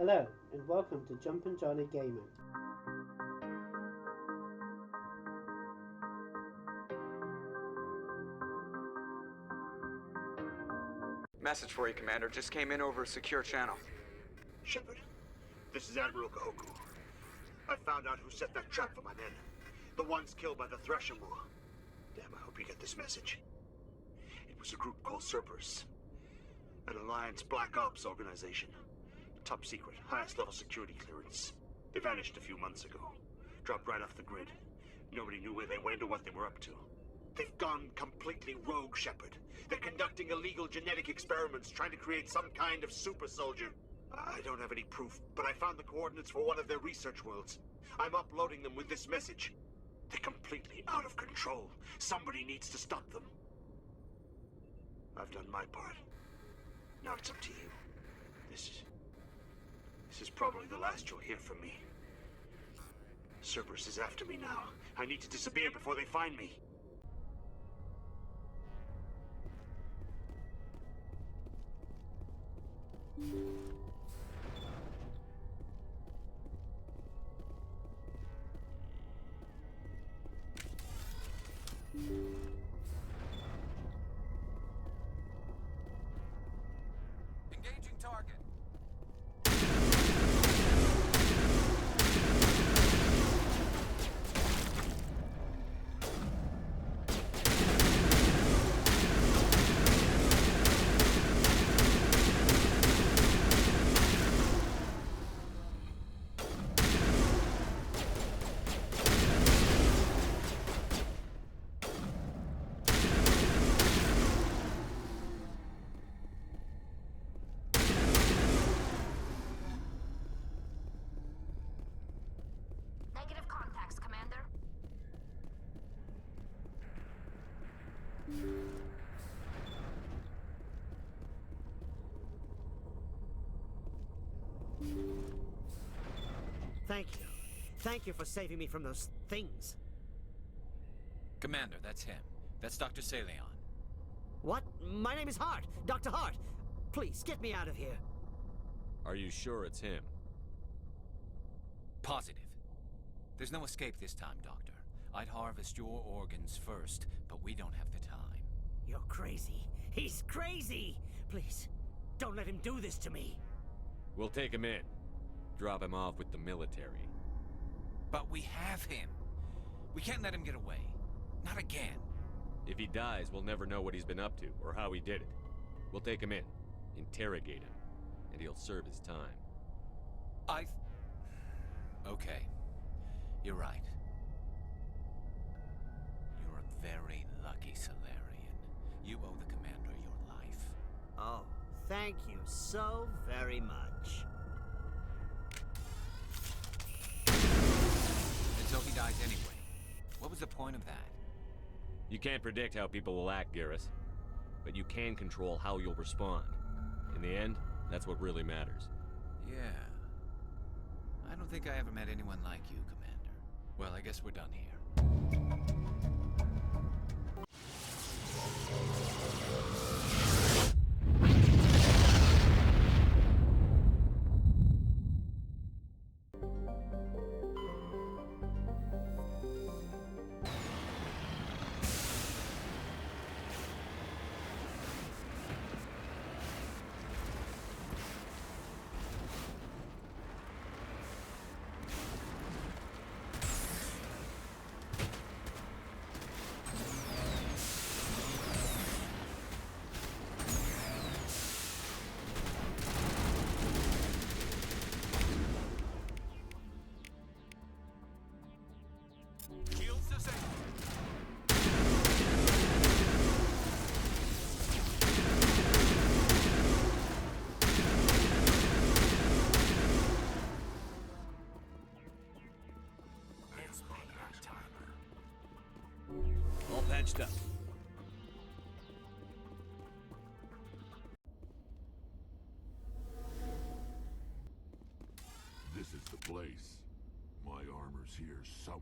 Hello, and welcome to Jumpin' Johnny Gaming. Message for you, Commander. Just came in over a secure channel. Shepard, this is Admiral Kahoku. I found out who set that trap for my men. The ones killed by the Thresher Moor. Damn, I hope you get this message. It was a group called Cerberus. An Alliance Black Ops organization. Top secret, highest level security clearance. They vanished a few months ago. Dropped right off the grid. Nobody knew where they went or what they were up to. They've gone completely rogue, Shepard. They're conducting illegal genetic experiments, trying to create some kind of super soldier. I don't have any proof, but I found the coordinates for one of their research worlds. I'm uploading them with this message. They're completely out of control. Somebody needs to stop them. I've done my part. Now it's up to you. This is probably the last you'll hear from me. Cerberus is after me now. I need to disappear before they find me. Engaging target. Negative contacts, Commander. Thank you. Thank you for saving me from those things. Commander, that's him. That's Dr. Saleon. What? My name is Hart. Dr. Hart. Please, get me out of here. Are you sure it's him? Positive. There's no escape this time, Doctor. I'd harvest your organs first, but we don't have the time. You're crazy. He's crazy! Please, don't let him do this to me. We'll take him in. Drop him off with the military. But we have him. We can't let him get away. Not again. If he dies, we'll never know what he's been up to, or how he did it. We'll take him in, interrogate him, and he'll serve his time. Okay. You're right. You're a very lucky Solarian. You owe the Commander your life. Oh, thank you so very much. Until he dies anyway. What was the point of that? You can't predict how people will act, Garrus. But you can control how you'll respond. In the end, that's what really matters. Yeah. I don't think I ever met anyone like you, Commander. Well, I guess we're done here. Shields disabled. It's my timer. All patched up. This is the place. My armor's here somewhere.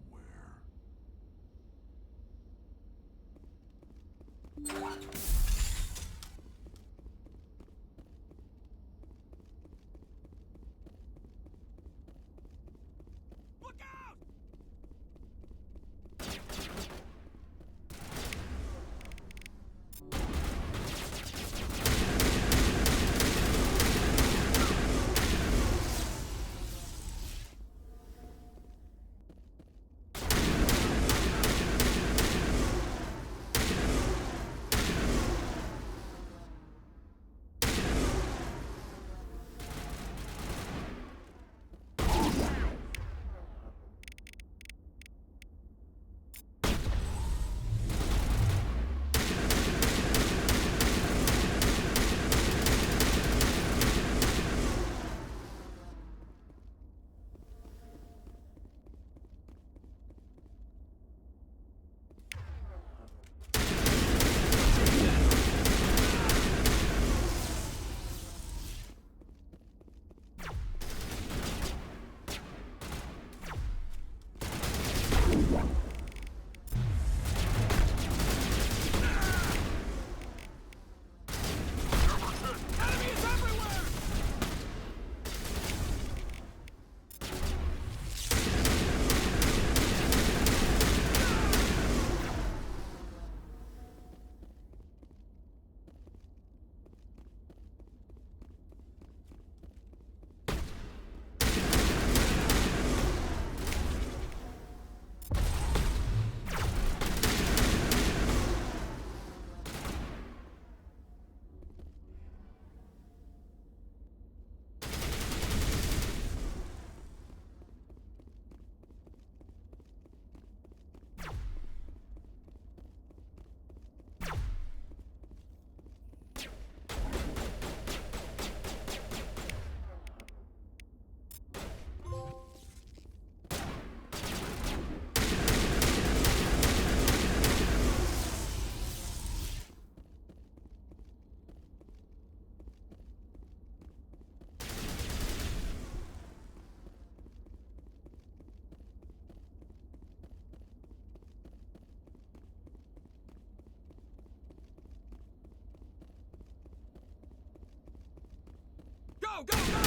Go, go, go!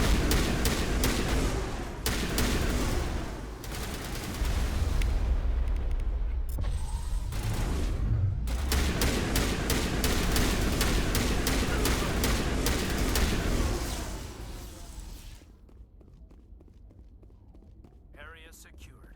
Area secured.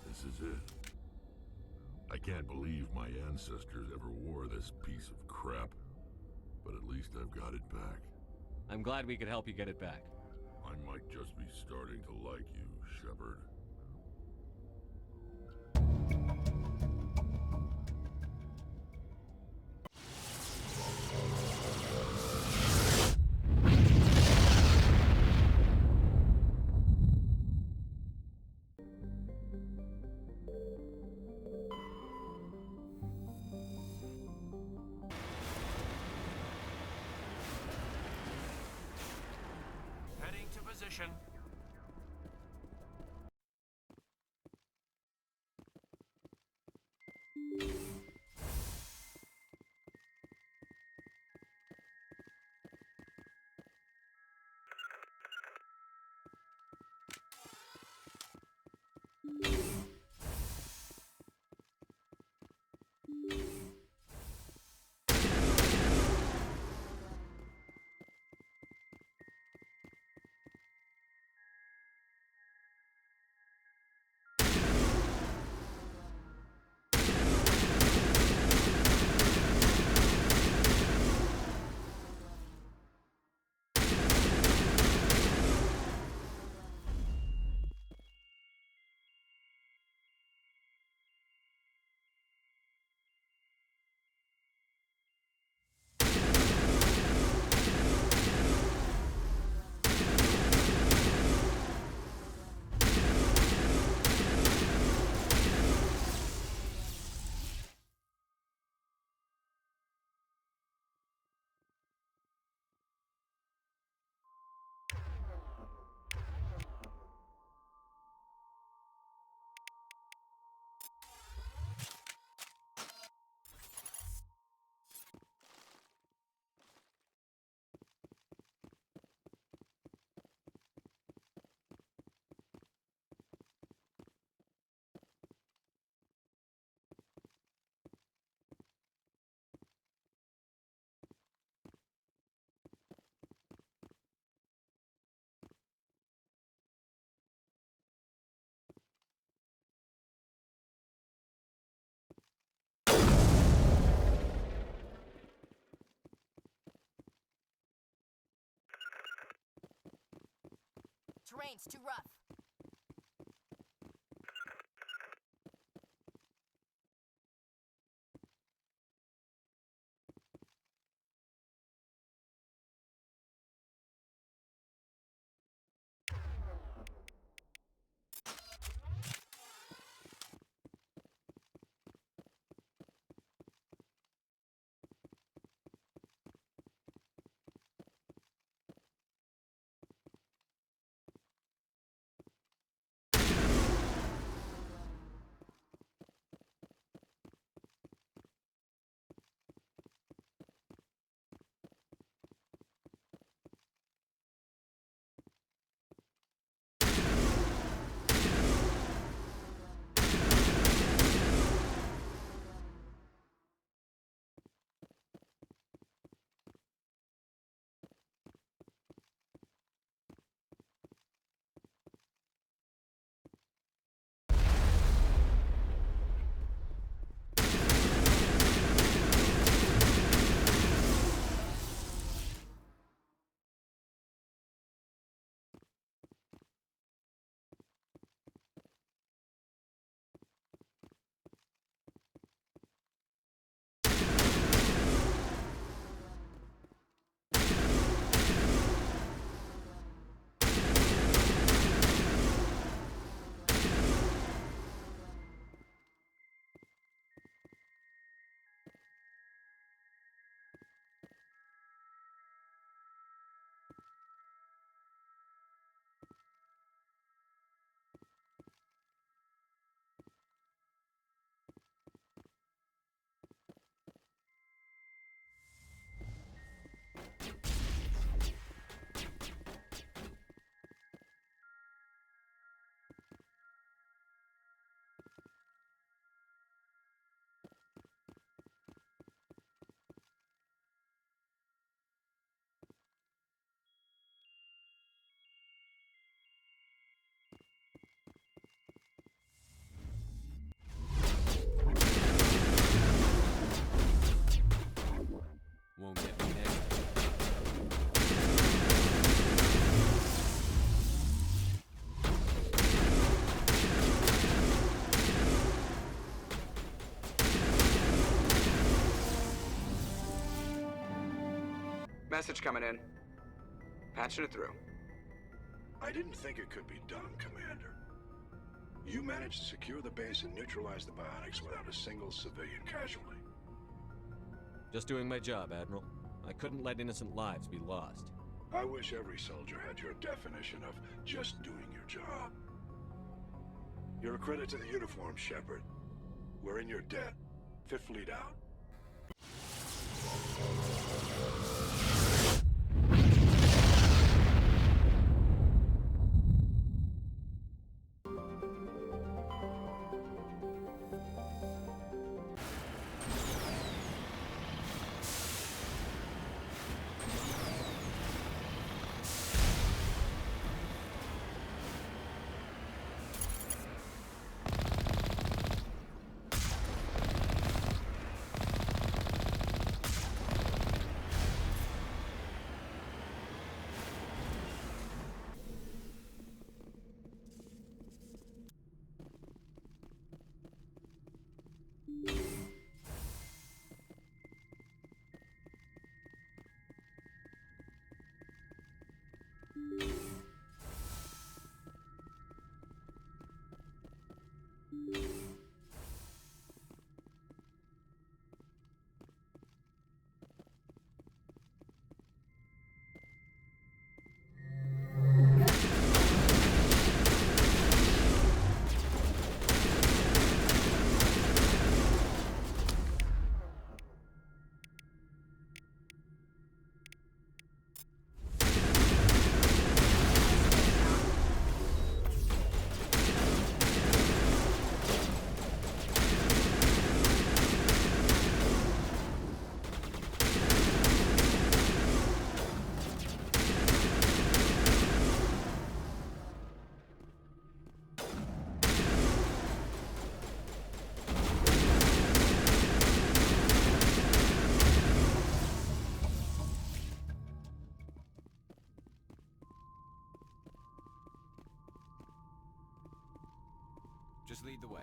This is it. I can't believe my ancestors ever wore this piece of crap. But at least I've got it back. I'm glad we could help you get it back. I might just be starting to like you, Shepard. Heading to position. Terrain's too rough. Message coming in. Patching it through. I didn't think it could be done, Commander. You managed to secure the base and neutralize the biotics without a single civilian casualty. Just doing my job, Admiral. I couldn't let innocent lives be lost. I wish every soldier had your definition of just doing your job. You're a credit to the uniform, Shepard. We're in your debt. Fifth Fleet out. Just lead the way.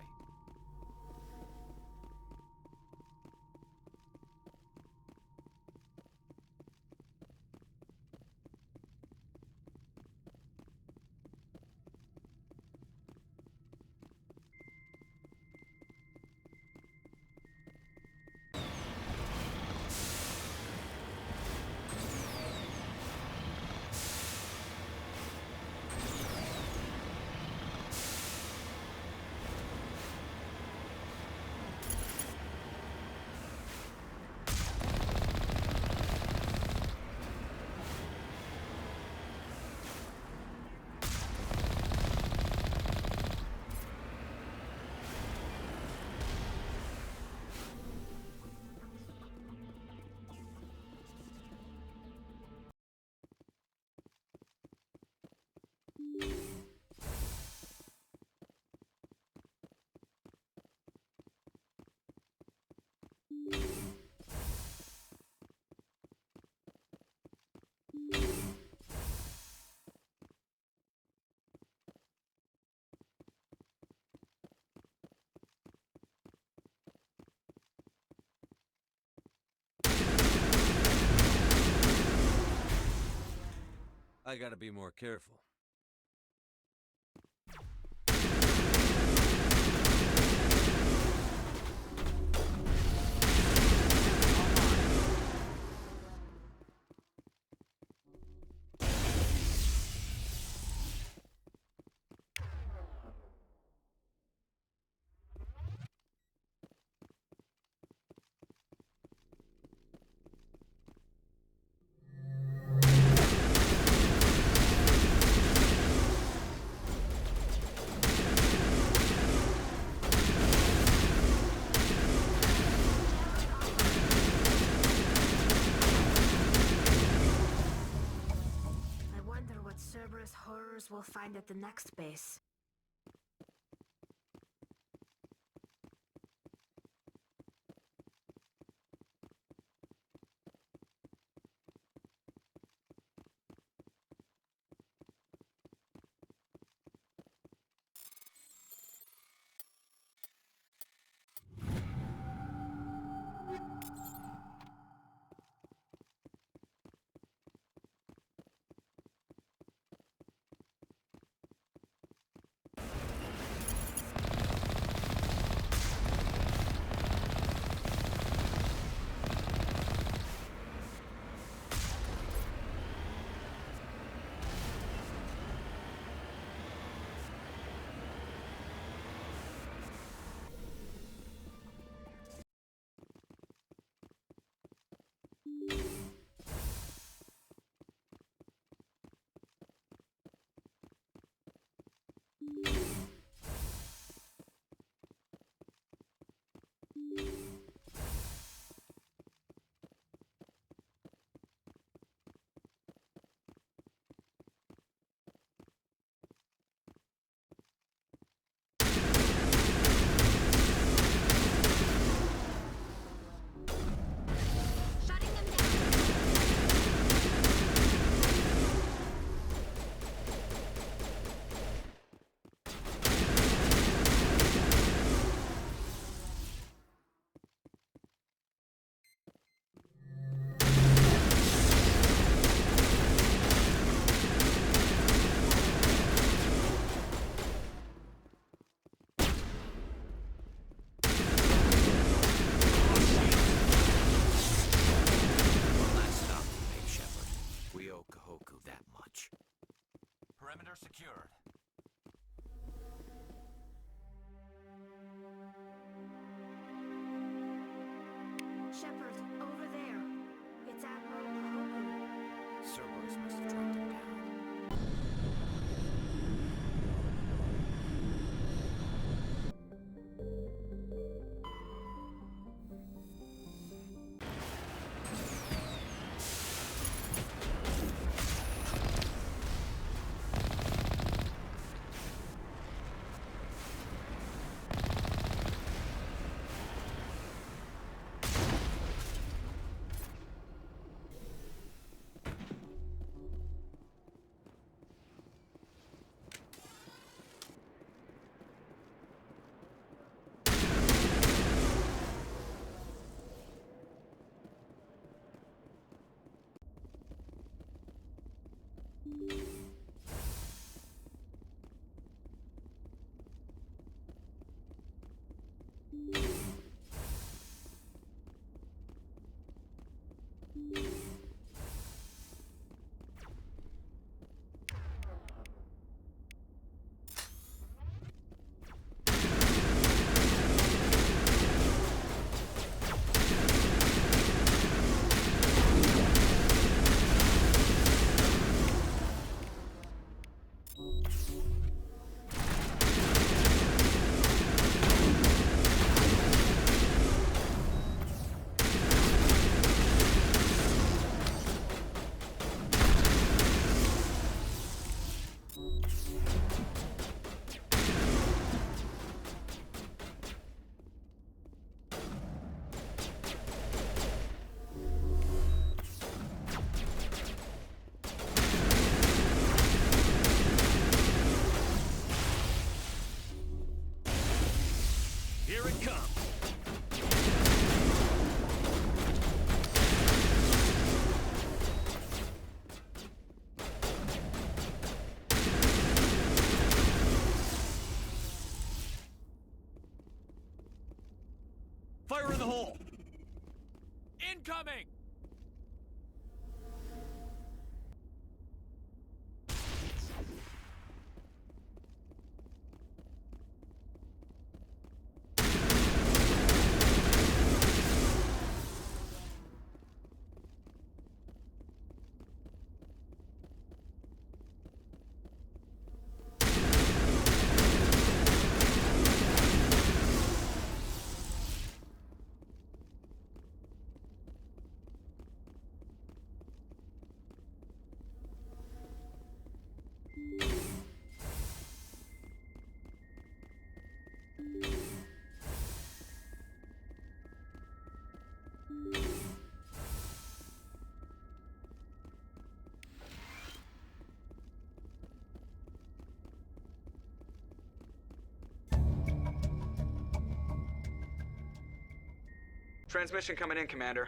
I gotta be more careful. Horrors we'll find at the next base. Here it comes. Fire in the hole! Incoming! Transmission coming in, Commander.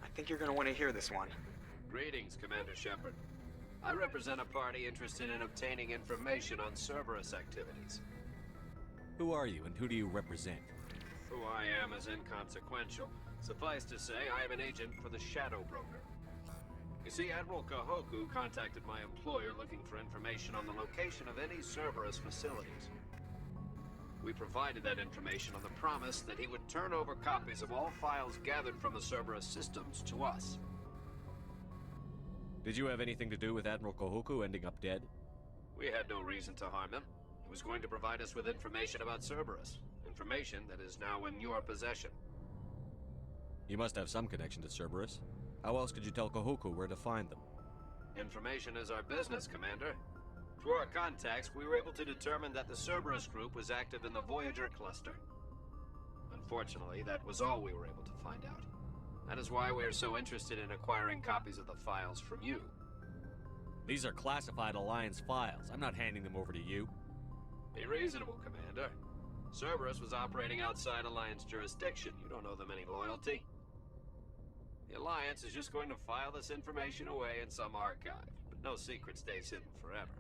I think you're gonna want to hear this one. Greetings, Commander Shepard. I represent a party interested in obtaining information on Cerberus activities. Who are you and who do you represent? Who I am is inconsequential. Suffice to say, I am an agent for the Shadow Broker. You see, Admiral Kahoku contacted my employer looking for information on the location of any Cerberus facilities. We provided that information on the promise that he would turn over copies of all files gathered from the Cerberus systems to us. Did you have anything to do with Admiral Kahoku ending up dead? We had no reason to harm him. He was going to provide us with information about Cerberus. Information that is now in your possession. You must have some connection to Cerberus. How else could you tell Kahoku where to find them? Information is our business, Commander. Through our contacts, we were able to determine that the Cerberus group was active in the Voyager cluster. Unfortunately, that was all we were able to find out. That is why we are so interested in acquiring copies of the files from you. These are classified Alliance files. I'm not handing them over to you. Be reasonable, Commander. Cerberus was operating outside Alliance jurisdiction. You don't owe them any loyalty. The Alliance is just going to file this information away in some archive, but no secret stays hidden forever.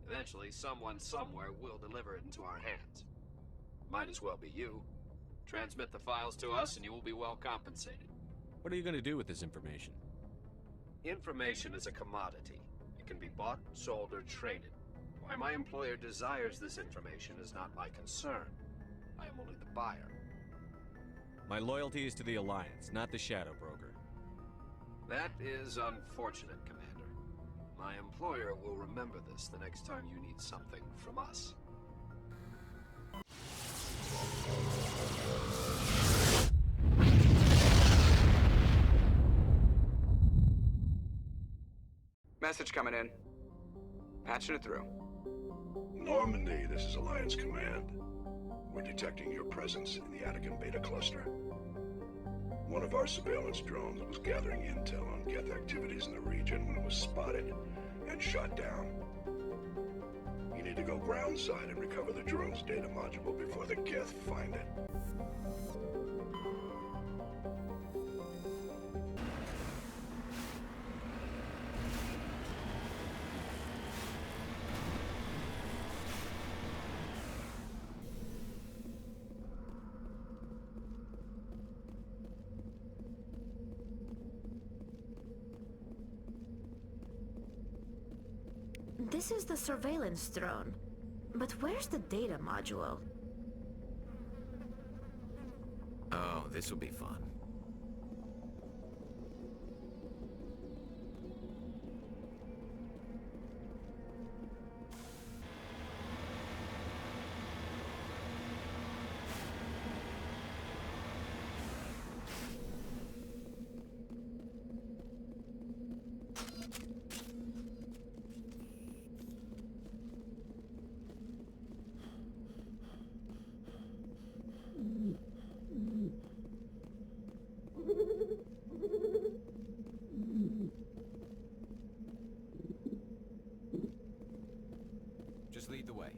Eventually, someone somewhere will deliver it into our hands. Might as well be you. Transmit the files to us and you will be well compensated. What are you going to do with this information? Information is a commodity. It can be bought, sold, or traded. Why my employer desires this information is not my concern. I am only the buyer. My loyalty is to the Alliance, not the Shadow Broker. That is unfortunate, Commander. My employer will remember this the next time you need something from us. Message coming in. Patching it through. Normandy, this is Alliance Command. We're detecting your presence in the Attican Beta Cluster. One of our surveillance drones was gathering intel on Geth activities in the region when it was spotted and shot down. You need to go groundside and recover the drone's data module before the Geth find it. This is the surveillance drone. But where's the data module? Oh, this will be fun. Just lead the way.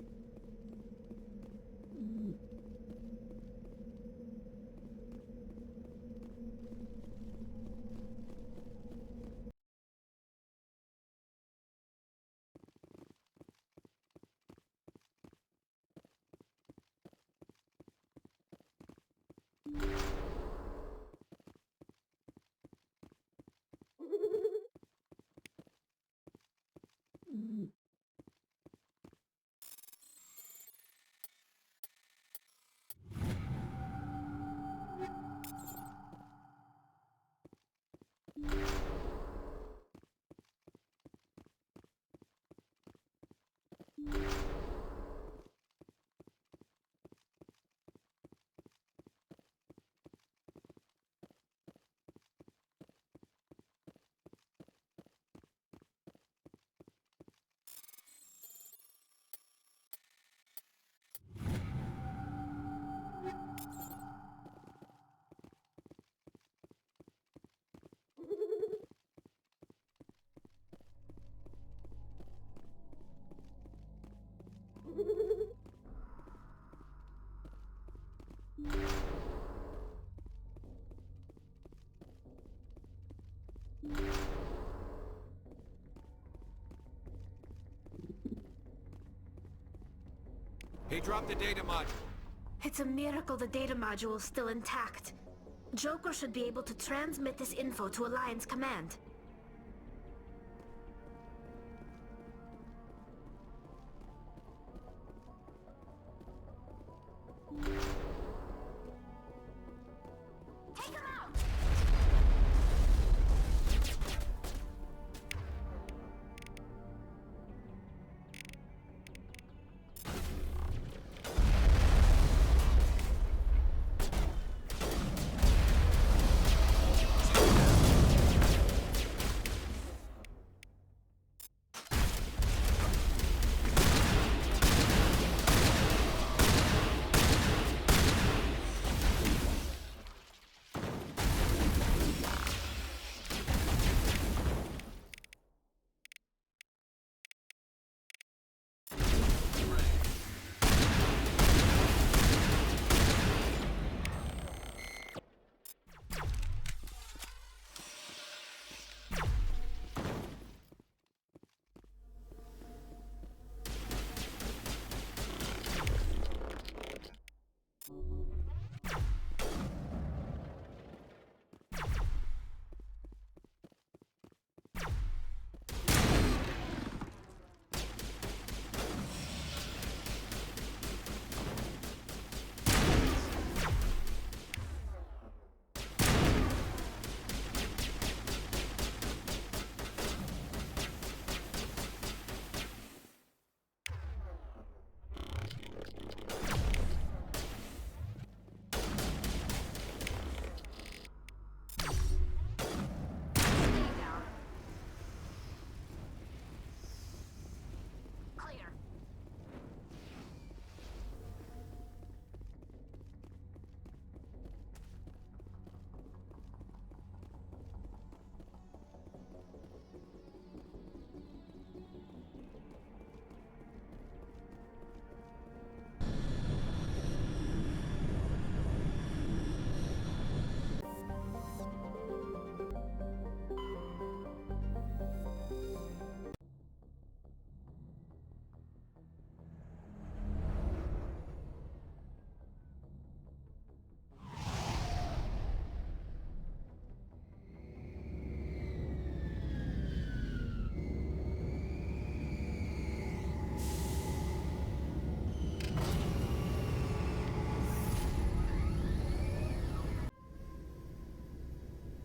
He dropped the data module. It's a miracle the data module is still intact. Joker should be able to transmit this info to Alliance Command. Take him out!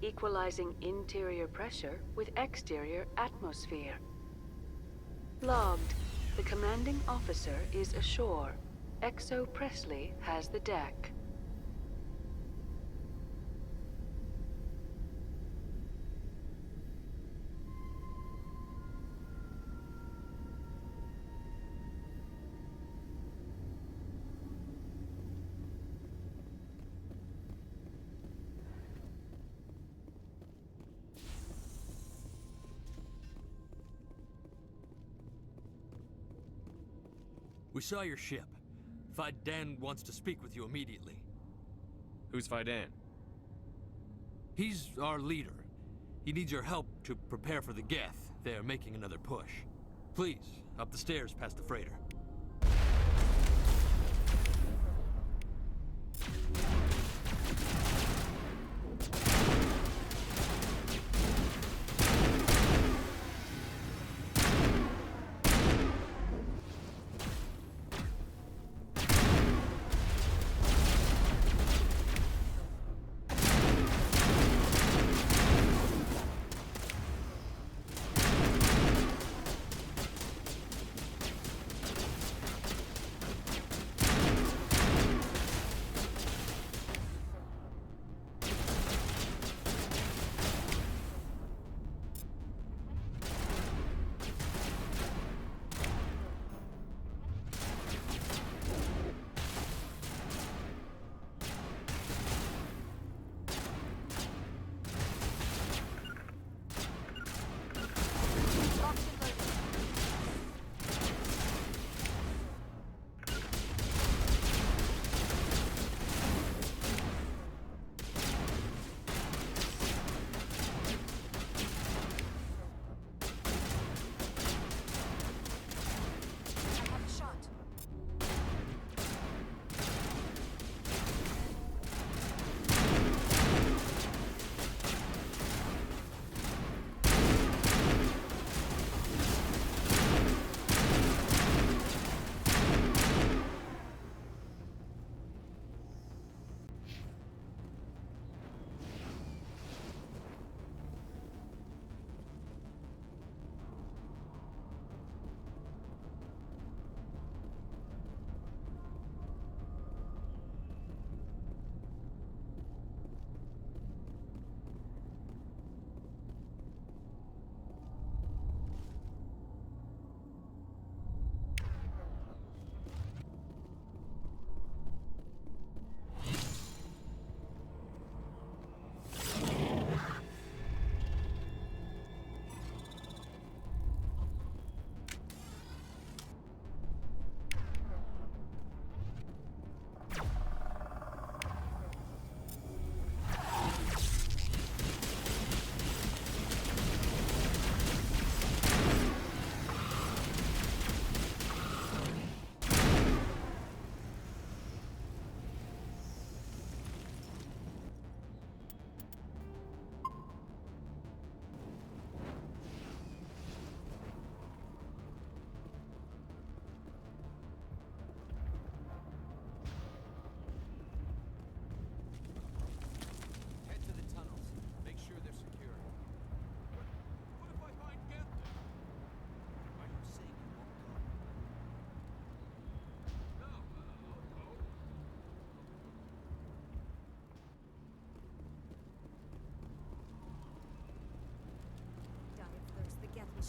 equalizing interior pressure with exterior atmosphere. Logged. The commanding officer is ashore. Exo Presley has the deck. We saw your ship. Faidan wants to speak with you immediately. Who's Faidan? He's our leader. He needs your help to prepare for the Geth. They're making another push. Please, up the stairs past the freighter.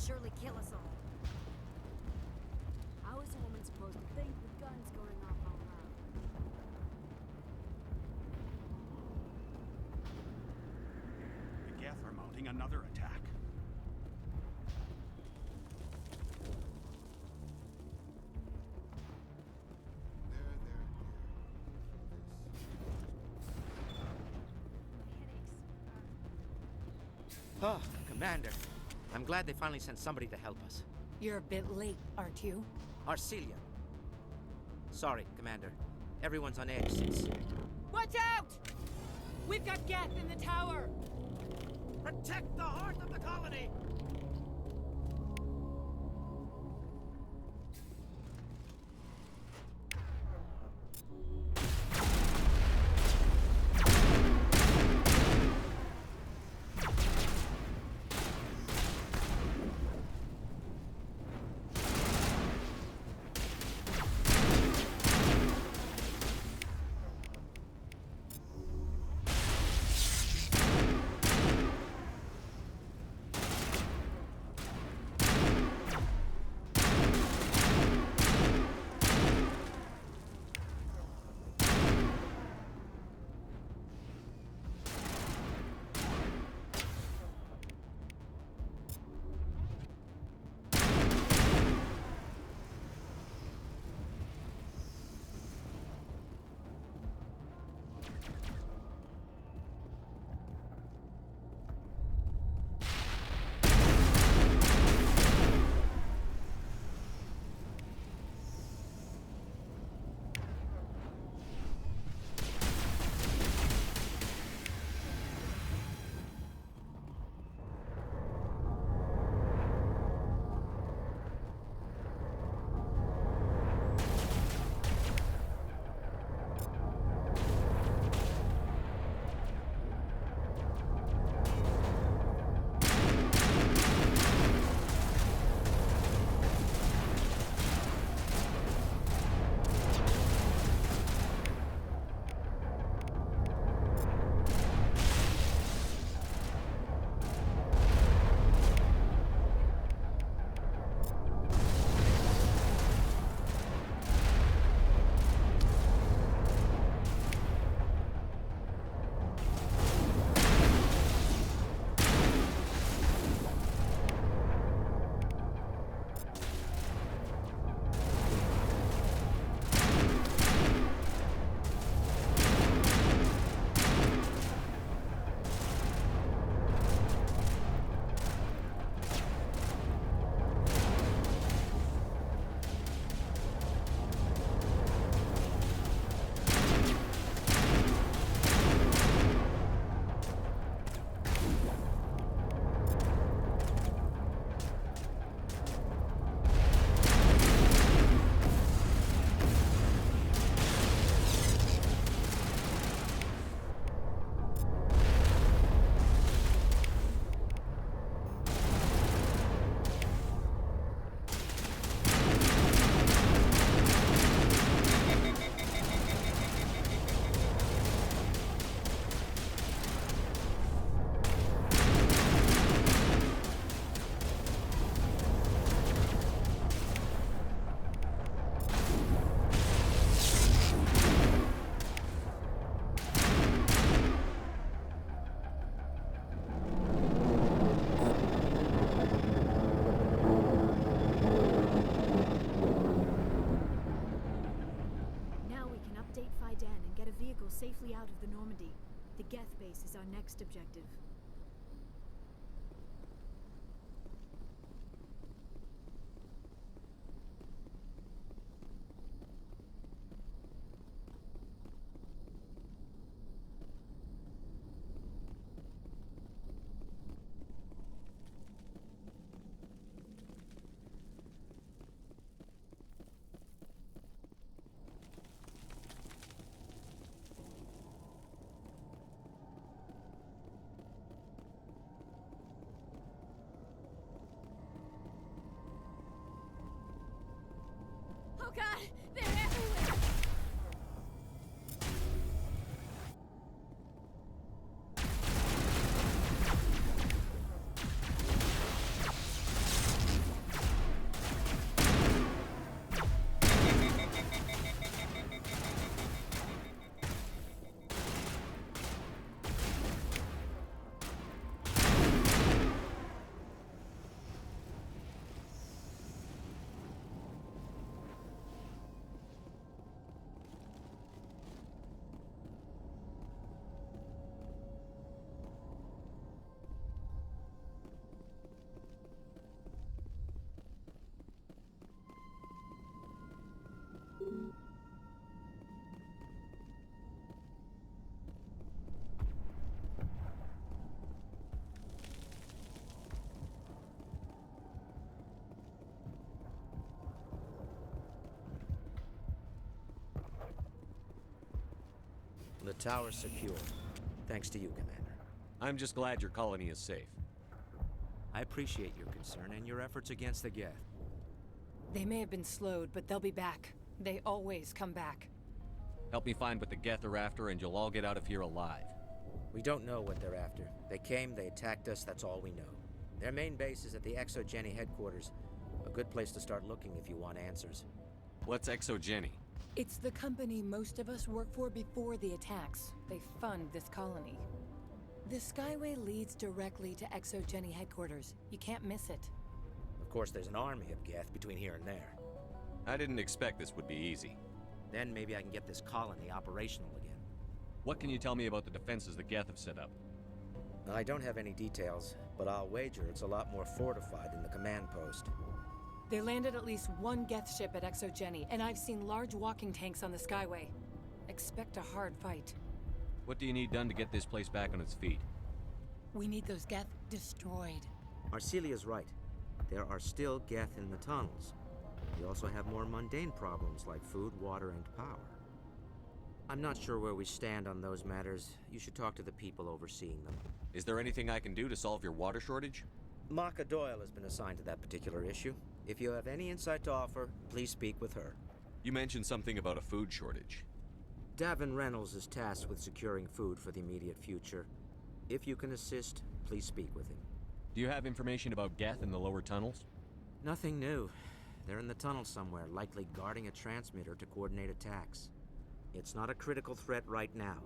Surely kill us all. How is a woman supposed to think with guns going off all around? The Geth are mounting another attack. Oh, Commander. I'm glad they finally sent somebody to help us. You're a bit late, aren't you? Arcelia. Sorry, Commander. Everyone's on edge since... Watch out! We've got Geth in the tower! Protect the heart of the colony! safely out of the Normandy. The Geth base is our next objective. Oh god! They're everywhere! The tower's secure. Thanks to you, Commander. I'm just glad your colony is safe. I appreciate your concern and your efforts against the Geth. They may have been slowed, but they'll be back. They always come back. Help me find what the Geth are after, and you'll all get out of here alive. We don't know what they're after. They came, they attacked us, that's all we know. Their main base is at the Exogeny headquarters. A good place to start looking if you want answers. What's Exogeny? It's the company most of us work for before the attacks. They fund this colony. The Skyway leads directly to Exogeny headquarters. You can't miss it. Of course, there's an army of Geth between here and there. I didn't expect this would be easy. Then maybe I can get this colony operational again. What can you tell me about the defenses the Geth have set up? I don't have any details, but I'll wager it's a lot more fortified than the command post. They landed at least one Geth ship at Exogeny, and I've seen large walking tanks on the Skyway. Expect a hard fight. What do you need done to get this place back on its feet? We need those Geth destroyed. Arcelia's right. There are still Geth in the tunnels. We also have more mundane problems like food, water, and power. I'm not sure where we stand on those matters. You should talk to the people overseeing them. Is there anything I can do to solve your water shortage? Maka Doyle has been assigned to that particular issue. If you have any insight to offer, please speak with her. You mentioned something about a food shortage. Davin Reynolds is tasked with securing food for the immediate future. If you can assist, please speak with him. Do you have information about Geth in the lower tunnels? Nothing new. They're in the tunnel somewhere, likely guarding a transmitter to coordinate attacks. It's not a critical threat right now,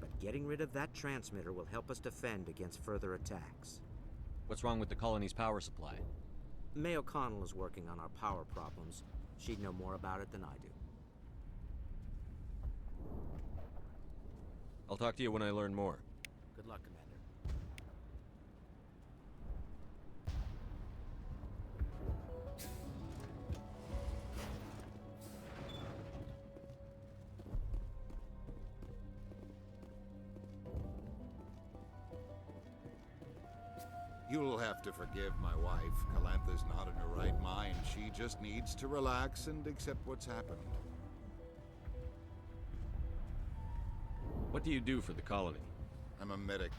but getting rid of that transmitter will help us defend against further attacks. What's wrong with the colony's power supply? May O'Connell is working on our power problems. She'd know more about it than I do. I'll talk to you when I learn more. Good luck, Commander. You'll have to forgive my wife. Calantha's not in her right mind. She just needs to relax and accept what's happened. What do you do for the colony? I'm a medic.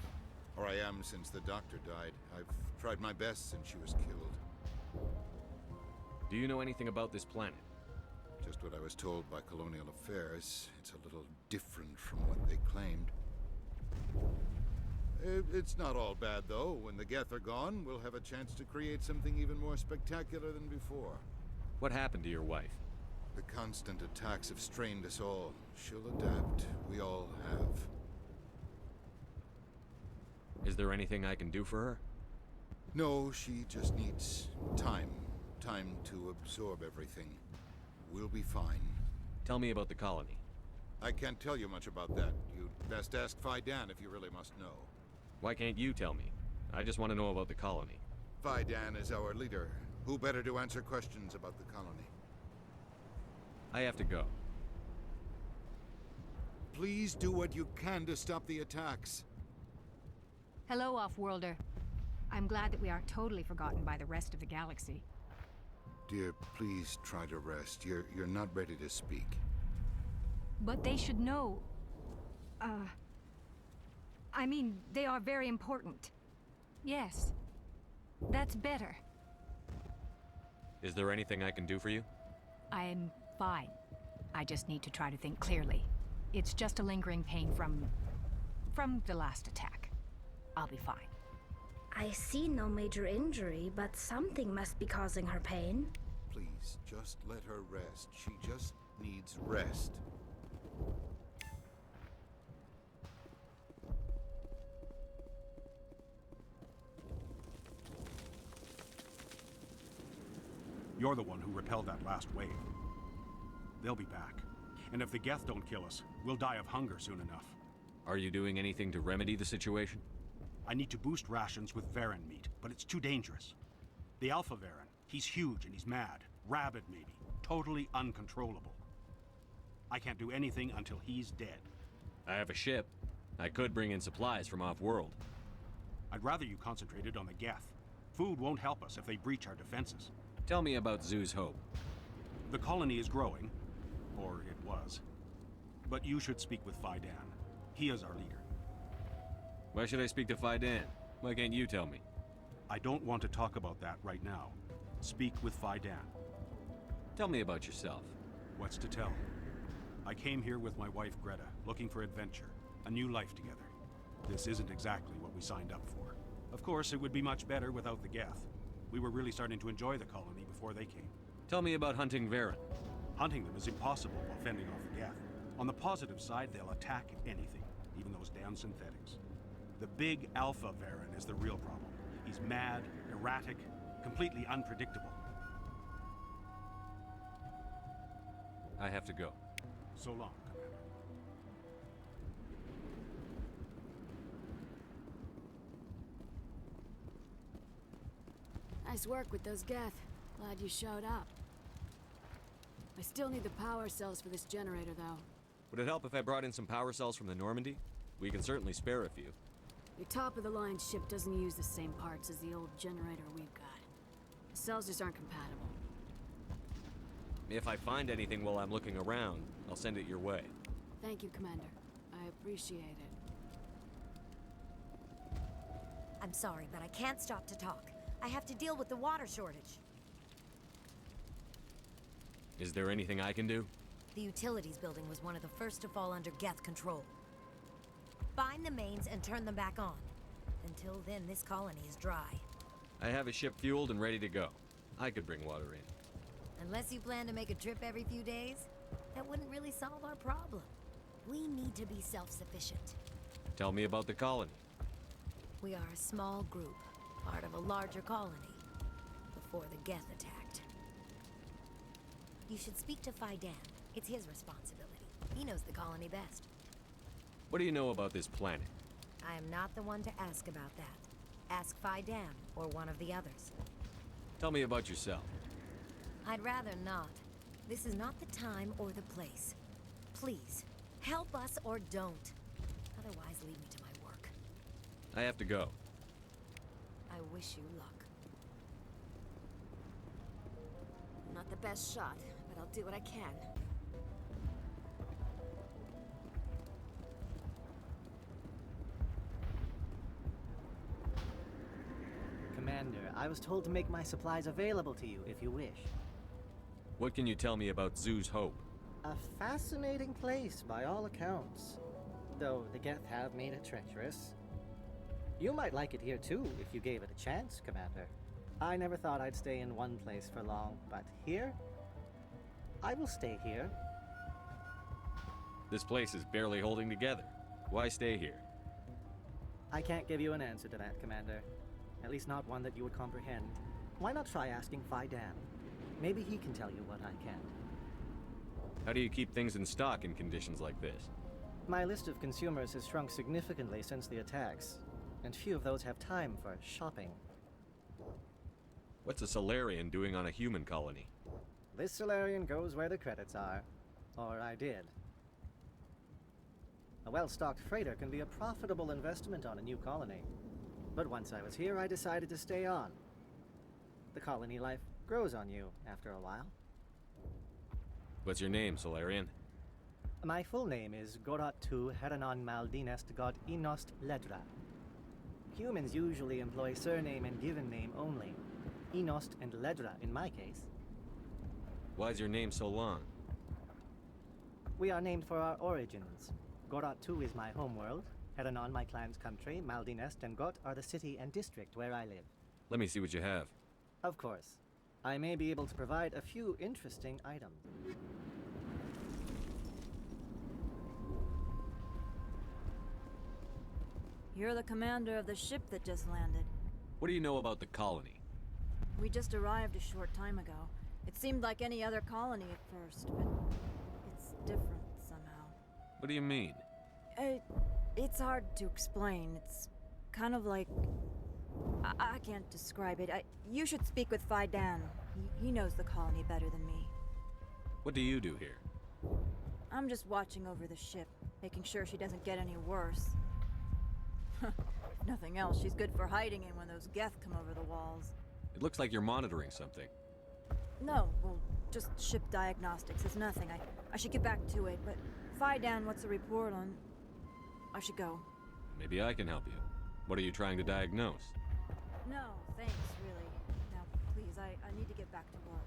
Or I am since the doctor died. I've tried my best since she was killed. Do you know anything about this planet? Just what I was told by Colonial Affairs. It's a little different from what they claimed. It's not all bad, though. When the Geth are gone, we'll have a chance to create something even more spectacular than before. What happened to your wife? The constant attacks have strained us all. She'll adapt. We all have. Is there anything I can do for her? No, she just needs time. Time to absorb everything. We'll be fine. Tell me about the colony. I can't tell you much about that. You'd best ask Fidan if you really must know. Why can't you tell me? I just want to know about the colony. Fidan is our leader. Who better to answer questions about the colony? I have to go. Please do what you can to stop the attacks. Hello, Off-Worlder. I'm glad that we aren't totally forgotten by the rest of the galaxy. Dear, please try to rest. You're not ready to speak. But they should know... I mean, they are very important. Yes. That's better. Is there anything I can do for you? I'm fine. I just need to try to think clearly. It's just a lingering pain from the last attack. I'll be fine. I see no major injury, but something must be causing her pain. Please, just let her rest. She just needs rest. You're the one who repelled that last wave. They'll be back. And if the Geth don't kill us, we'll die of hunger soon enough. Are you doing anything to remedy the situation? I need to boost rations with Varen meat, but it's too dangerous. The Alpha Varen, he's huge and he's mad. Rabid, maybe. Totally uncontrollable. I can't do anything until he's dead. I have a ship. I could bring in supplies from off-world. I'd rather you concentrated on the Geth. Food won't help us if they breach our defenses. Tell me about Zoo's Hope. The colony is growing. Or it was. But you should speak with Fidan. He is our leader. Why should I speak to Fidan? Why can't you tell me? I don't want to talk about that right now. Speak with Fidan. Tell me about yourself. What's to tell? I came here with my wife Greta, looking for adventure, a new life together. This isn't exactly what we signed up for. Of course, it would be much better without the Geth. We were really starting to enjoy the colony before they came. Tell me about hunting Varen. Hunting them is impossible while fending off the Geth. On the positive side, they'll attack anything, even those damn synthetics. The big Alpha Varen is the real problem. He's mad, erratic, completely unpredictable. I have to go. So long, Commander. Nice work with those Geth. Glad you showed up. I still need the power cells for this generator, though. Would it help if I brought in some power cells from the Normandy? We can certainly spare a few. Your top-of-the-line ship doesn't use the same parts as the old generator we've got. The cells just aren't compatible. If I find anything while I'm looking around, I'll send it your way. Thank you, Commander. I appreciate it. I'm sorry, but I can't stop to talk. I have to deal with the water shortage. Is there anything I can do? The utilities building was one of the first to fall under Geth control. Find the mains and turn them back on. Until then, this colony is dry. I have a ship fueled and ready to go. I could bring water in. Unless you plan to make a trip every few days, that wouldn't really solve our problem. We need to be self-sufficient. Tell me about the colony. We are a small group, part of a larger colony, before the Geth attacked. You should speak to Fidan. It's his responsibility. He knows the colony best. What do you know about this planet? I am not the one to ask about that. Ask Fidan or one of the others. Tell me about yourself. I'd rather not. This is not the time or the place. Please, help us or don't. Otherwise, leave me to my work. I have to go. I wish you luck. Not the best shot, but I'll do what I can. Commander, I was told to make my supplies available to you if you wish. What can you tell me about Zoo's Hope? A fascinating place by all accounts. Though the Geth have made it treacherous. You might like it here too if you gave it a chance, Commander. I never thought I'd stay in one place for long, but here? I will stay here. This place is barely holding together. Why stay here? I can't give you an answer to that, Commander. At least not one that you would comprehend. Why not try asking Fidan? Maybe he can tell you what I can. How do you keep things in stock in conditions like this? My list of consumers has shrunk significantly since the attacks, and few of those have time for shopping. What's a Solarian doing on a human colony? This Solarian goes where the credits are. Or I did. A well-stocked freighter can be a profitable investment on a new colony. But once I was here, I decided to stay on. The colony life grows on you after a while. What's your name, Solarian? My full name is Goratu Heranon Maldinest God Inost Ledra. Humans usually employ surname and given name only. Inost and Ledra in my case. Why's your name so long? We are named for our origins. Goratu is my homeworld, Heranon my clan's country, Maldinest and Got are the city and district where I live. Let me see what you have. Of course. I may be able to provide a few interesting items. You're the commander of the ship that just landed. What do you know about the colony? We just arrived a short time ago. It seemed like any other colony at first, but it's different somehow. What do you mean? It's hard to explain. It's kind of like... I can't describe it. You should speak with Fidan. He knows the colony better than me. What do you do here? I'm just watching over the ship, making sure she doesn't get any worse. If nothing else, she's good for hiding in when those Geth come over the walls. It looks like you're monitoring something. No, well, just ship diagnostics. It's nothing. I should get back to it, but Fidan, what's the report on... I should go. Maybe I can help you. What are you trying to diagnose? No, thanks, really. Now, please, I need to get back to work.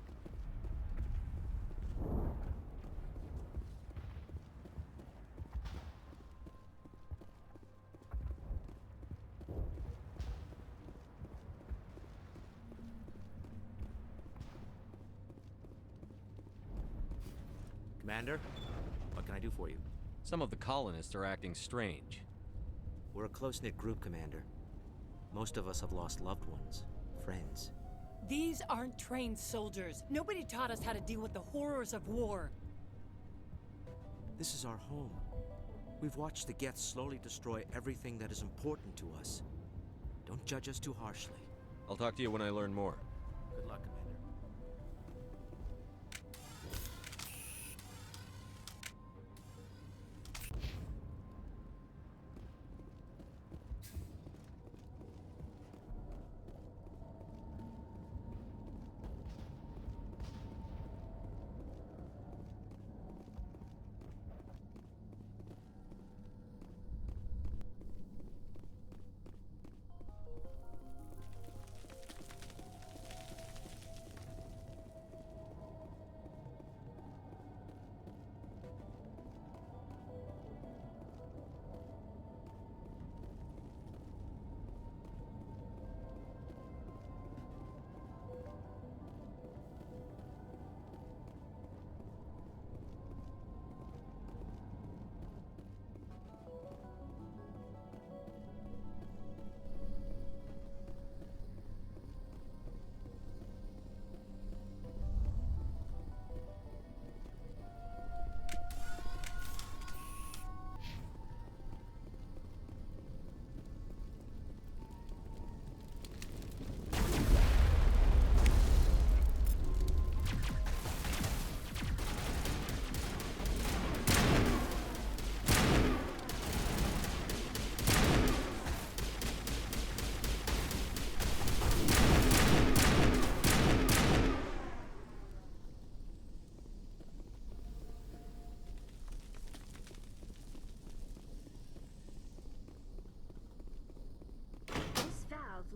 Commander, what can I do for you? Some of the colonists are acting strange. We're a close-knit group, Commander. Most of us have lost loved ones, friends. These aren't trained soldiers. Nobody taught us how to deal with the horrors of war. This is our home. We've watched the Geth slowly destroy everything that is important to us. Don't judge us too harshly. I'll talk to you when I learn more. Good luck, Commander.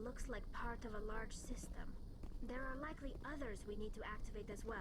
Looks like part of a large system. There are likely others we need to activate as well.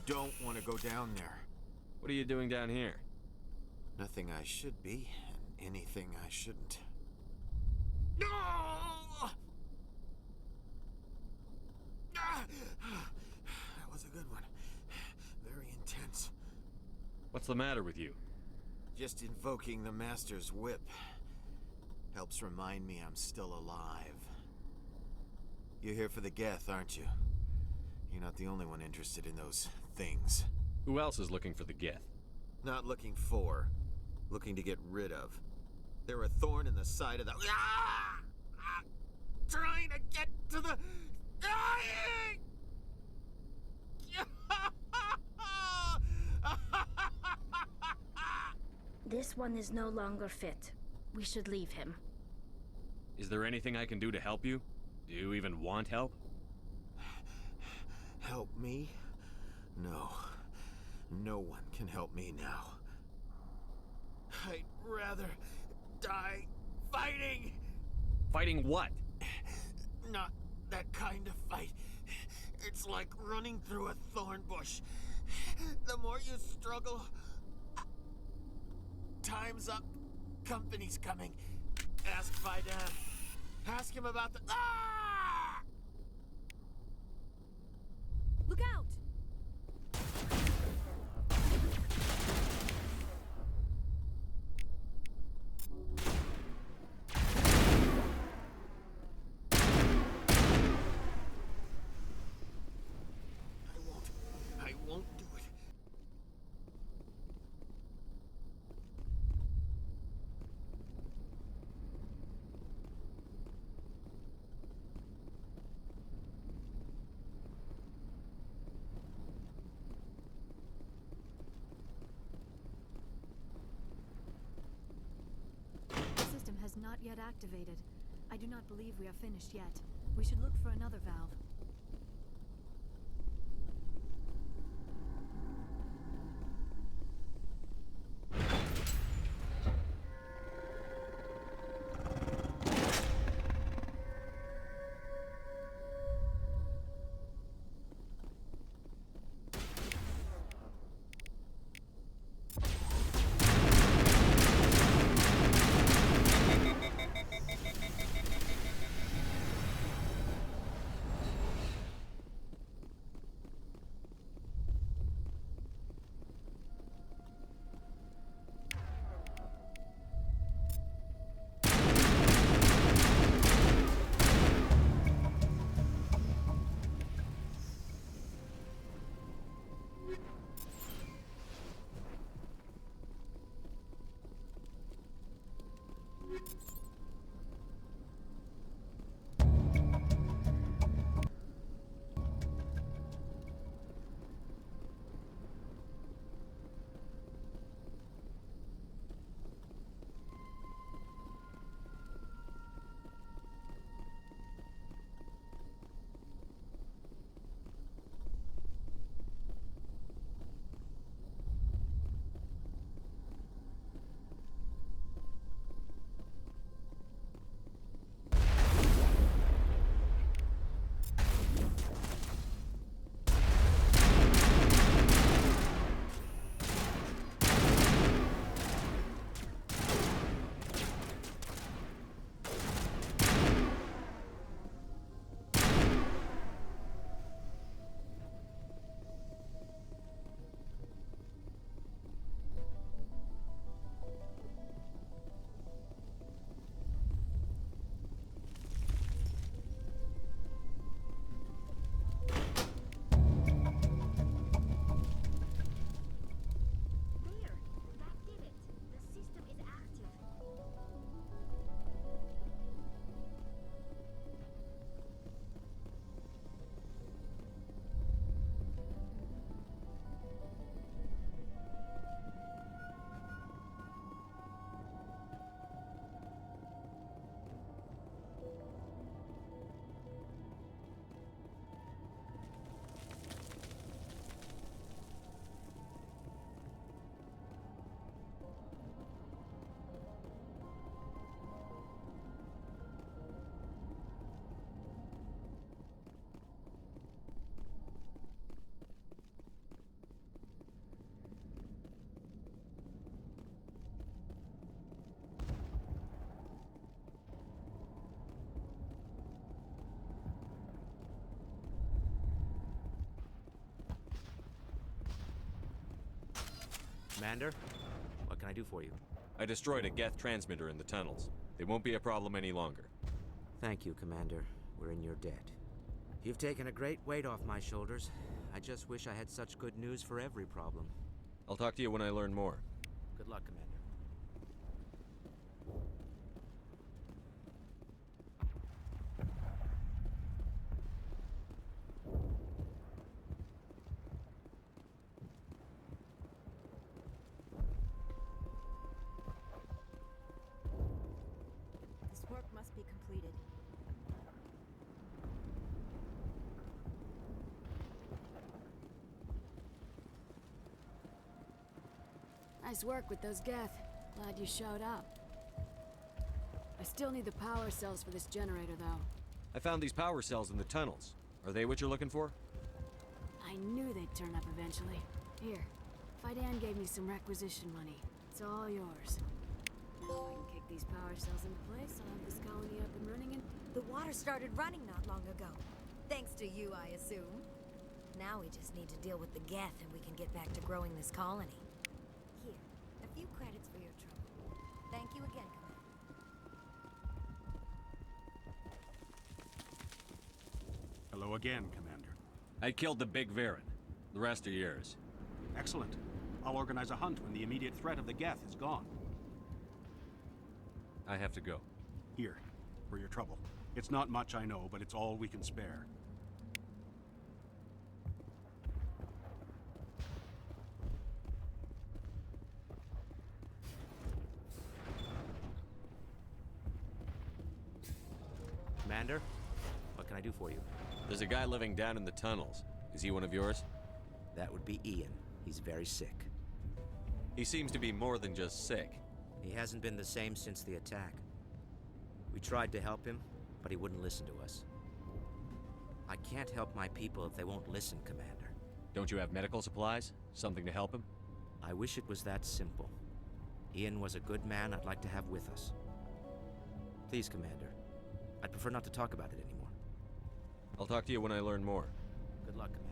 don't want to go down there. What are you doing down here? Nothing I should be, and anything I shouldn't. No! That was a good one. Very intense. What's the matter with you? Just invoking the Master's whip helps remind me I'm still alive. You're here for the Geth, aren't you? You're not the only one interested in those things. Who else is looking for the Geth? Not looking for. Looking to get rid of. They're a thorn in the side of the... Trying to get to the... Dying! This one is no longer fit. We should leave him. Is there anything I can do to help you? Do you even want help? Help me? No. No one can help me now. I'd rather die fighting! Fighting what? Not that kind of fight. It's like running through a thorn bush. The more you struggle... Time's up. Company's coming. Ask Faidan. Ask him about the... Ah! Look out! I won't do it. The system has not yet activated. I do not believe we are finished yet. We should look for another valve. Commander, what can I do for you? I destroyed a Geth transmitter in the tunnels. They won't be a problem any longer. Thank you, Commander. We're in your debt. You've taken a great weight off my shoulders. I just wish I had such good news for every problem. I'll talk to you when I learn more. Good luck, Commander. This work must be completed. Nice work with those Geth. Glad you showed up. I still need the power cells for this generator, though. I found these power cells in the tunnels. Are they what you're looking for? I knew they'd turn up eventually. Here, Fidan gave me some requisition money. It's all yours. Now if I can kick these power cells into place, I'll have this colony up and running and... The water started running not long ago. Thanks to you, I assume. Now we just need to deal with the Geth and we can get back to growing this colony. Here, a few credits for your trouble. Thank you again, Commander. Hello again, Commander. I killed the big Varen. The rest are yours. Excellent. I'll organize a hunt when the immediate threat of the Geth is gone. I have to go. Here, for your trouble. It's not much, I know, but it's all we can spare. Commander, what can I do for you? There's a guy living down in the tunnels. Is he one of yours? That would be Ian. He's very sick. He seems to be more than just sick. He hasn't been the same since the attack. We tried to help him, but he wouldn't listen to us. I can't help my people if they won't listen, Commander. Don't you have medical supplies? Something to help him? I wish it was that simple. Ian was a good man I'd like to have with us. Please, Commander. I'd prefer not to talk about it anymore. I'll talk to you when I learn more. Good luck, Commander.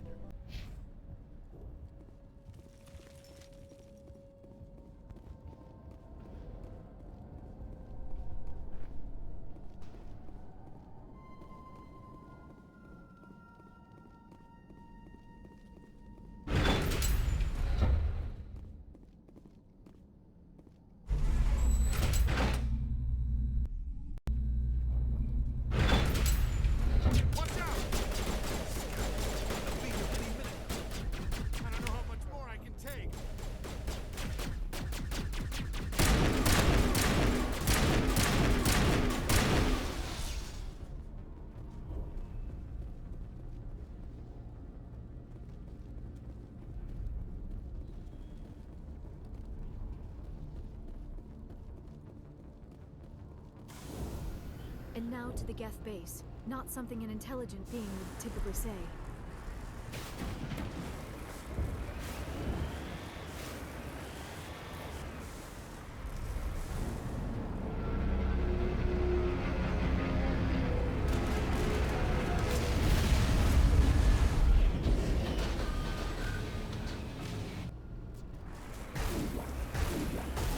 And now to the Geth base. Not something an intelligent being would typically say.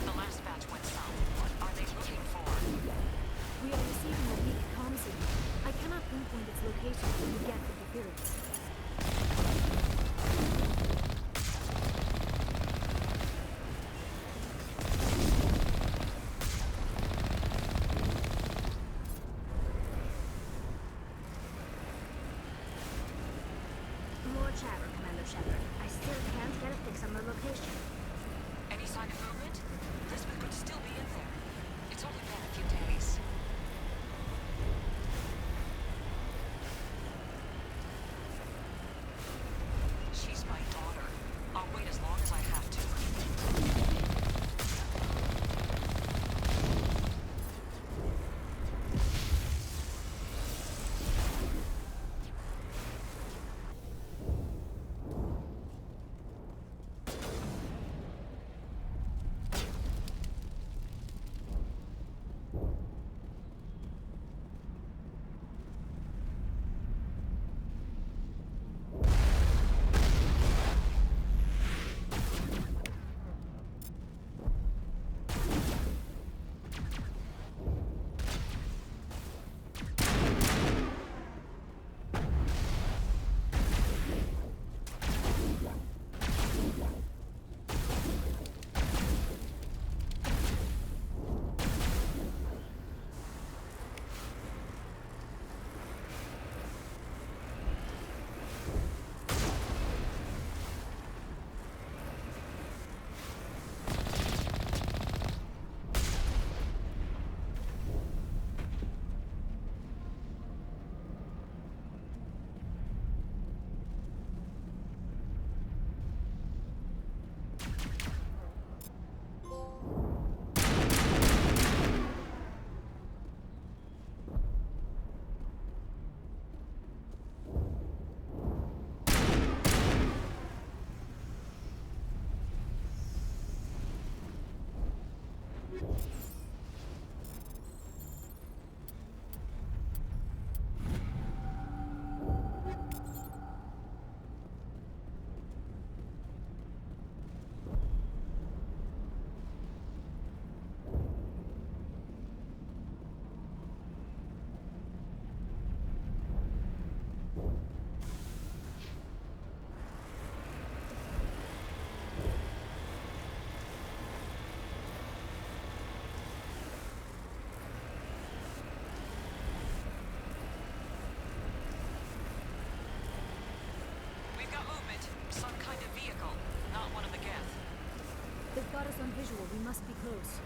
The last batch went south. What are they looking for? We are receiving a weak comm signal. I cannot pinpoint its location from the Geth of the Feros. More chatter, Commander Shepard. I still can't get a fix on the location. Any sign of movement? Elizabeth could still be in there. It's only been a few days. She's my daughter. I'll wait as long as I have to. visual. We must be close.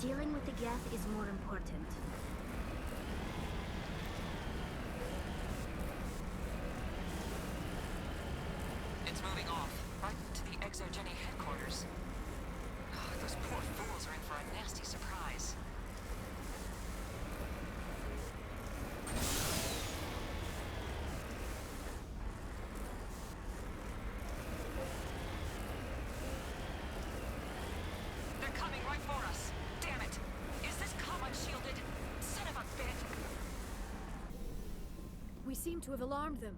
Dealing with the Geth is more important. It's moving off, right to the Exogeny headquarters. Oh, those poor fools are in for a nasty surprise. They're coming right for us. Damn it! Is this comm unshielded? Son of a bitch! We seem to have alarmed them.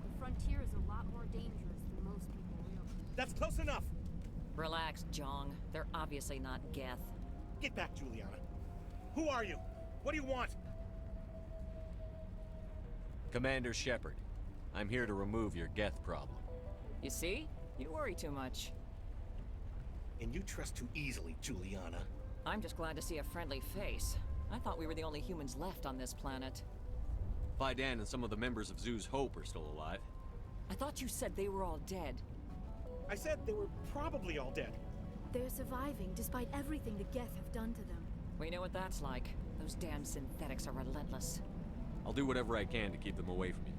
The frontier is a lot more dangerous than most people realize. That's close enough! Relax, Jong. They're obviously not Geth. Get back, Juliana. Who are you? What do you want? Commander Shepard, I'm here to remove your Geth problem. You see? You worry too much. And you trust too easily, Juliana. I'm just glad to see a friendly face. I thought we were the only humans left on this planet. Fidan and some of the members of Zoo's Hope are still alive. I thought you said they were all dead. I said they were probably all dead. They're surviving despite everything the Geth have done to them. We know what that's like. Those damn synthetics are relentless. I'll do whatever I can to keep them away from you.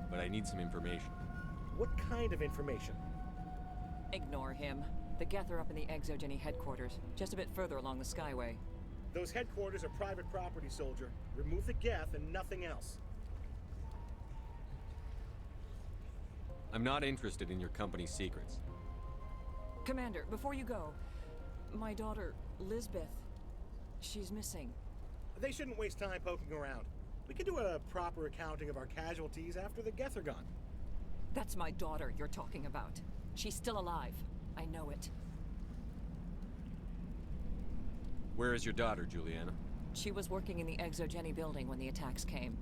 But I need some information. What kind of information? Ignore him. The Geth are up in the Exogeny headquarters, just a bit further along the Skyway. Those headquarters are private property, soldier. Remove the Geth and nothing else. I'm not interested in your company's secrets. Commander, before you go, my daughter, Lisbeth, she's missing. They shouldn't waste time poking around. We can do a proper accounting of our casualties after the Geth are gone. That's my daughter you're talking about. She's still alive. I know it. Where is your daughter, Juliana? She was working in the Exogeny building when the attacks came.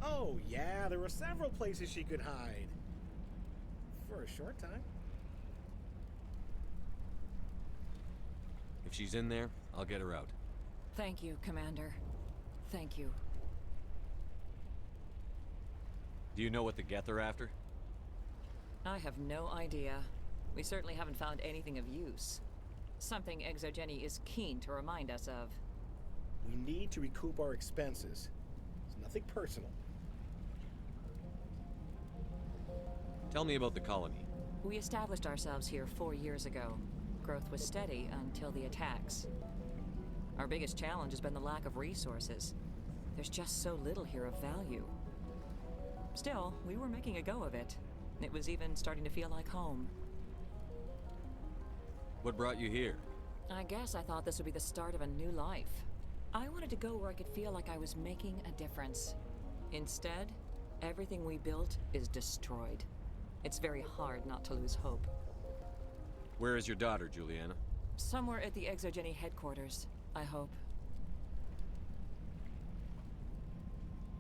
Oh, yeah, there were several places she could hide. For a short time. If she's in there, I'll get her out. Thank you, Commander. Thank you. Do you know what the Geth are after? I have no idea. We certainly haven't found anything of use. Something Exogeny is keen to remind us of. We need to recoup our expenses. It's nothing personal. Tell me about the colony. We established ourselves here 4 years ago. Growth was steady until the attacks. Our biggest challenge has been the lack of resources. There's just so little here of value. Still, we were making a go of it. It was even starting to feel like home. What brought you here? I guess I thought this would be the start of a new life. I wanted to go where I could feel like I was making a difference. Instead, everything we built is destroyed. It's very hard not to lose hope. Where is your daughter, Juliana? Somewhere at the Exogeny headquarters, I hope.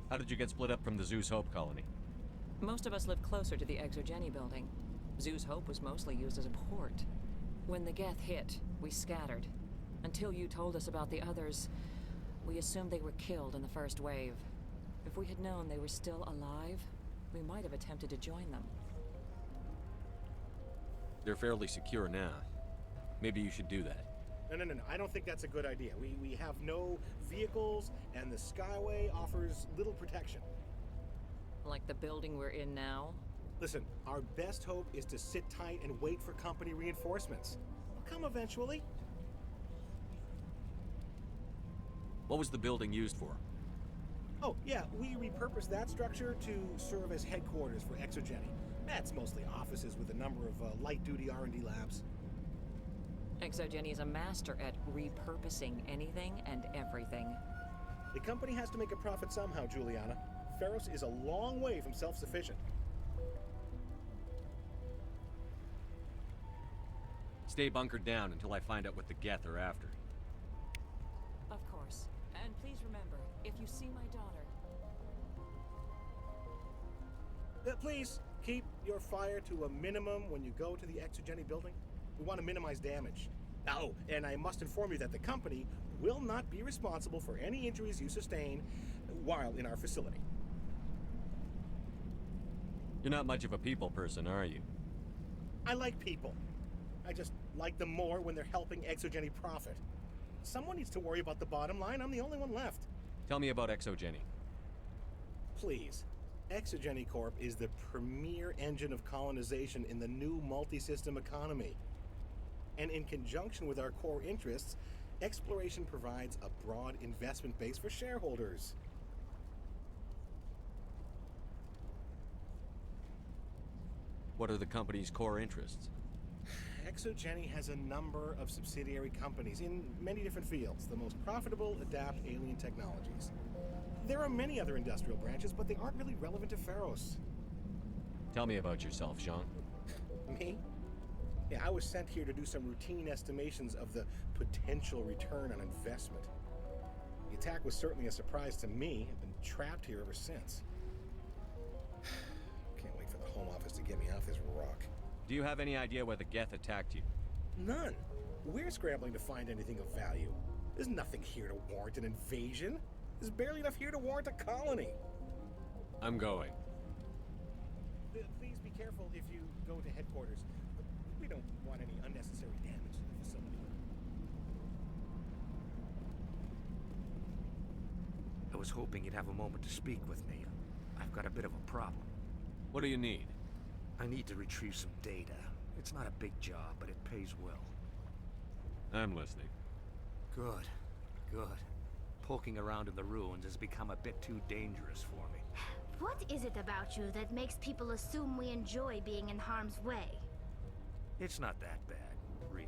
How did you get split up from the Zeus Hope colony? Most of us live closer to the Exogeny building. Zeus Hope was mostly used as a port. When the Geth hit, we scattered. Until you told us about the others, we assumed they were killed in the first wave. If we had known they were still alive, we might have attempted to join them. They're fairly secure now. Maybe you should do that. No. I don't think that's a good idea. We have no vehicles, and the Skyway offers little protection. Like the building we're in now? Listen, our best hope is to sit tight and wait for company reinforcements. They'll come eventually. What was the building used for? Oh, yeah, we repurposed that structure to serve as headquarters for Exogeny. That's mostly offices with a number of light-duty R&D labs. Exogeny is a master at repurposing anything and everything. The company has to make a profit somehow, Juliana. Feros is a long way from self-sufficient. Stay bunkered down until I find out what the Geth are after. Of course. And please remember, if you see my daughter... Please, keep your fire to a minimum when you go to the Exogeny building. We want to minimize damage. Oh, and I must inform you that the company will not be responsible for any injuries you sustain while in our facility. You're not much of a people person, are you? I like people. I just like them more when they're helping Exogeny profit. Someone needs to worry about the bottom line. I'm the only one left. Tell me about Exogeny. Please. Exogeny Corp is the premier engine of colonization in the new multi-system economy. And in conjunction with our core interests, exploration provides a broad investment base for shareholders. What are the company's core interests? Exogeny has a number of subsidiary companies in many different fields. The most profitable adapt alien technologies. There are many other industrial branches, but they aren't really relevant to Feros. Tell me about yourself, Jean. Me? Yeah, I was sent here to do some routine estimations of the potential return on investment. The attack was certainly a surprise to me. I've been trapped here ever since. Can't wait for the Home Office to get me off this rock. Do you have any idea where the Geth attacked you? None. We're scrambling to find anything of value. There's nothing here to warrant an invasion. There's barely enough here to warrant a colony. I'm going. Please be careful if you go to headquarters. We don't want any unnecessary damage to the facility. I was hoping you'd have a moment to speak with me. I've got a bit of a problem. What do you need? I need to retrieve some data. It's not a big job, but it pays well. I'm listening. Good. Good. Poking around in the ruins has become a bit too dangerous for me. What is it about you that makes people assume we enjoy being in harm's way? It's not that bad, really.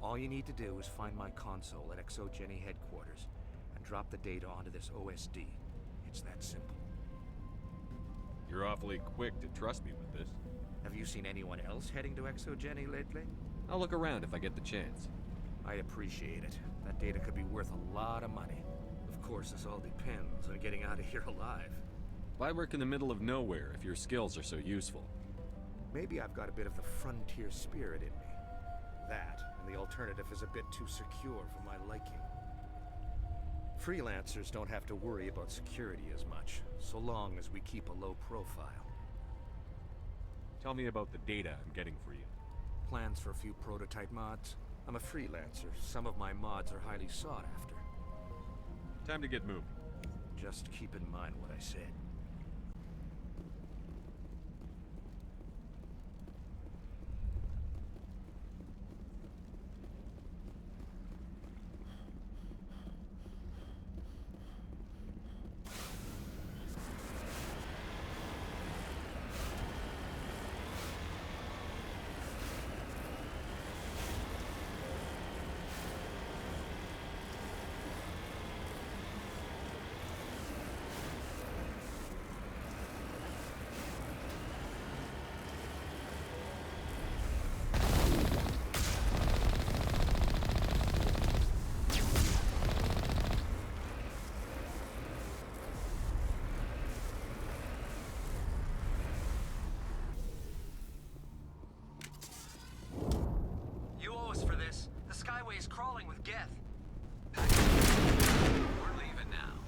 All you need to do is find my console at Exogeny headquarters and drop the data onto this OSD. It's that simple. You're awfully quick to trust me with this. Have you seen anyone else heading to Exogeny lately? I'll look around if I get the chance. I'd appreciate it. That data could be worth a lot of money. Of course, this all depends on getting out of here alive. Why work in the middle of nowhere if your skills are so useful? Maybe I've got a bit of the frontier spirit in me. That, and the alternative is a bit too secure for my liking. Freelancers don't have to worry about security as much, so long as we keep a low profile. Tell me about the data I'm getting for you. Plans for a few prototype mods? I'm a freelancer. Some of my mods are highly sought after. Time to get moving. Just keep in mind what I said. Skyway is crawling with Geth. We're leaving now.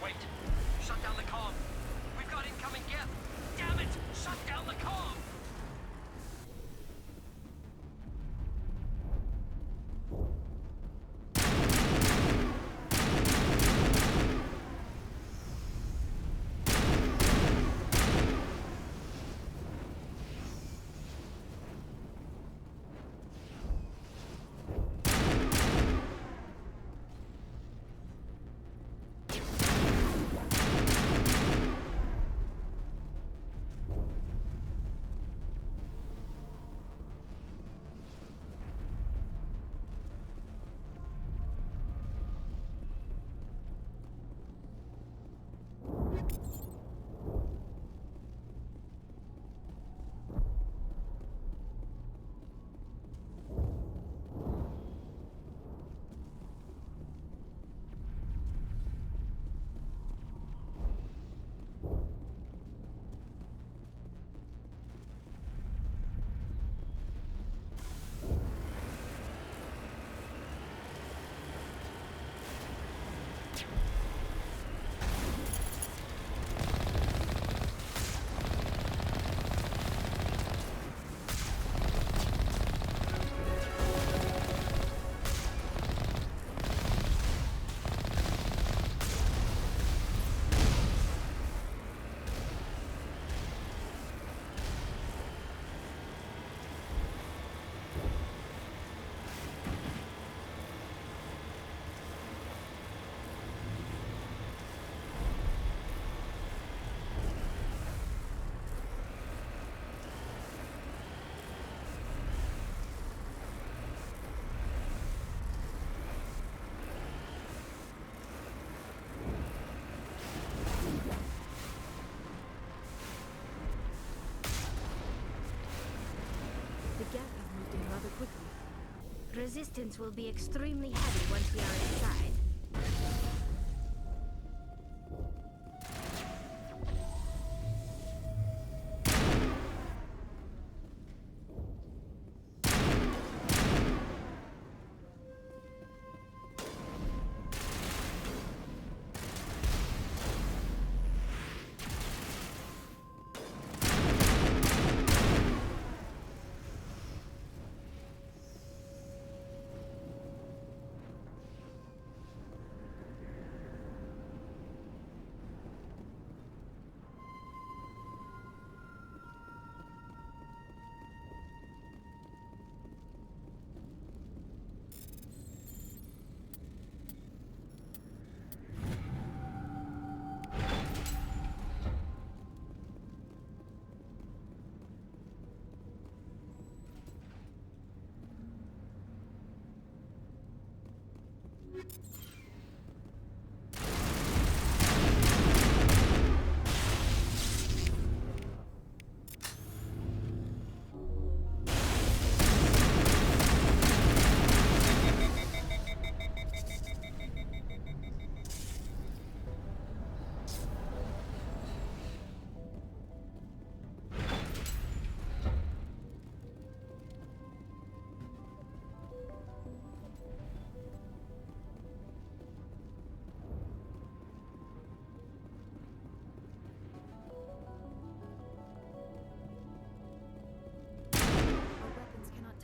Wait! Shut down the comm! We've got incoming Geth! Damn it! Shut down the comm! Geth have moved in rather quickly. Resistance will be extremely heavy once we are inside.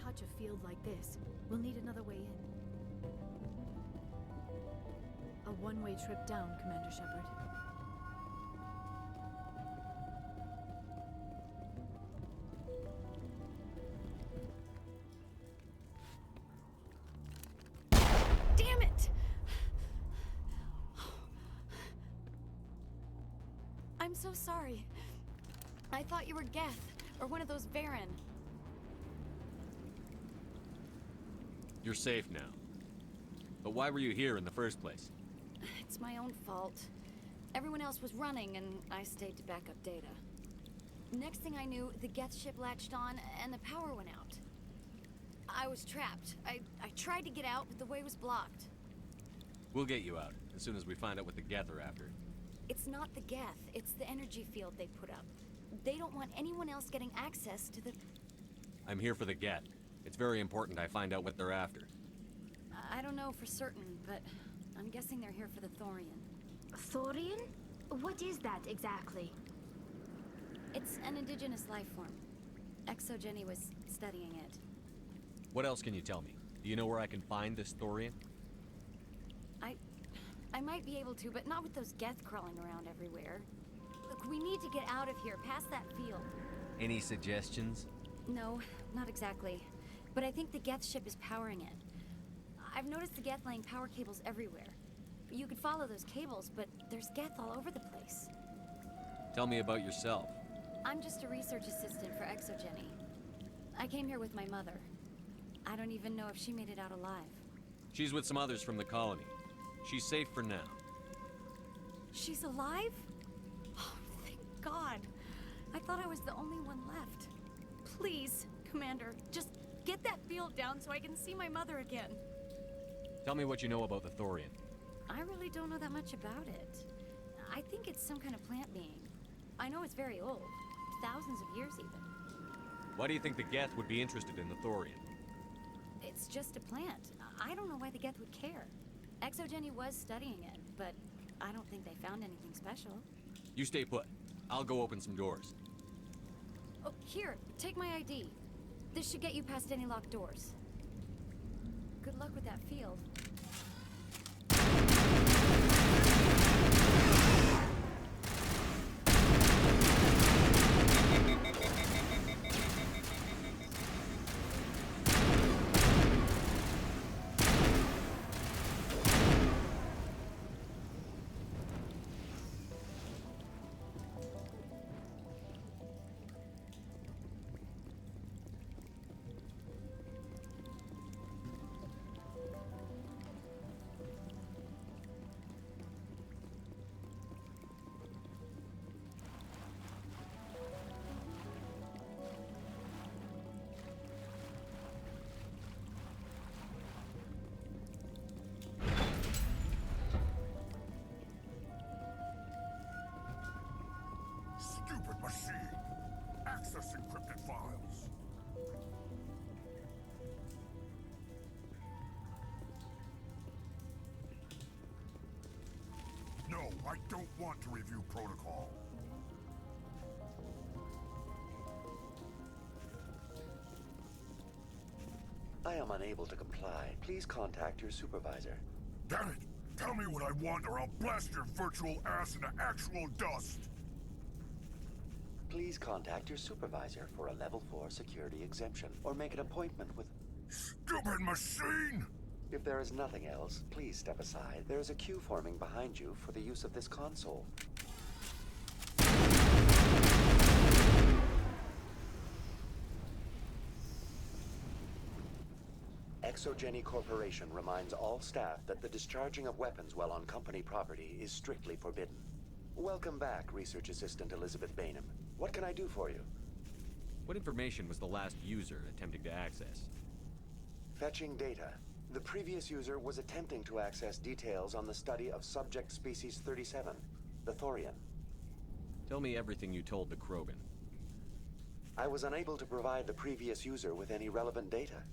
Touch a field like this. We'll need another way in. A one-way trip down, Commander Shepard. Damn it! I'm so sorry. I thought you were Geth, or one of those Varen. You're safe now. But why were you here in the first place? It's my own fault. Everyone else was running, and I stayed to back up data. Next thing I knew, the Geth ship latched on, and the power went out. I was trapped. I tried to get out, but the way was blocked. We'll get you out, as soon as we find out what the Geth are after. It's not the Geth, it's the energy field they put up. They don't want anyone else getting access to the... I'm here for the Geth. It's very important I find out what they're after. I don't know for certain, but I'm guessing they're here for the Thorian. Thorian? What is that exactly? It's an indigenous life form. Exogeny was studying it. What else can you tell me? Do you know where I can find this Thorian? I might be able to, but not with those Geth crawling around everywhere. Look, we need to get out of here, past that field. Any suggestions? No, not exactly. But I think the Geth ship is powering it. I've noticed the Geth laying power cables everywhere. You could follow those cables, but there's Geth all over the place. Tell me about yourself. I'm just a research assistant for Exogeny. I came here with my mother. I don't even know if she made it out alive. She's with some others from the colony. She's safe for now. She's alive? Oh, thank God. I thought I was the only one left. Please, Commander, just get that field down so I can see my mother again. Tell me what you know about the Thorian. I really don't know that much about it. I think it's some kind of plant being. I know it's very old. Thousands of years even. Why do you think the Geth would be interested in the Thorian? It's just a plant. I don't know why the Geth would care. Exogeny was studying it, but I don't think they found anything special. You stay put. I'll go open some doors. Oh, here, take my ID. This should get you past any locked doors. Good luck with that field. access encrypted files. No, I don't want to review protocol. I am unable to comply. Please contact your supervisor. Damn it! Tell me what I want or I'll blast your virtual ass into actual dust! Please contact your supervisor for a level 4 security exemption, or make an appointment with... Stupid machine! If there is nothing else, please step aside. There is a queue forming behind you for the use of this console. Exogeny Corporation reminds all staff that the discharging of weapons while on company property is strictly forbidden. Welcome back, Research Assistant Elizabeth Bainham. What can I do for you? What information was the last user attempting to access? Fetching data. The previous user was attempting to access details on the study of subject species 37, the Thorian. Tell me everything you told the Krogan. I was unable to provide the previous user with any relevant data.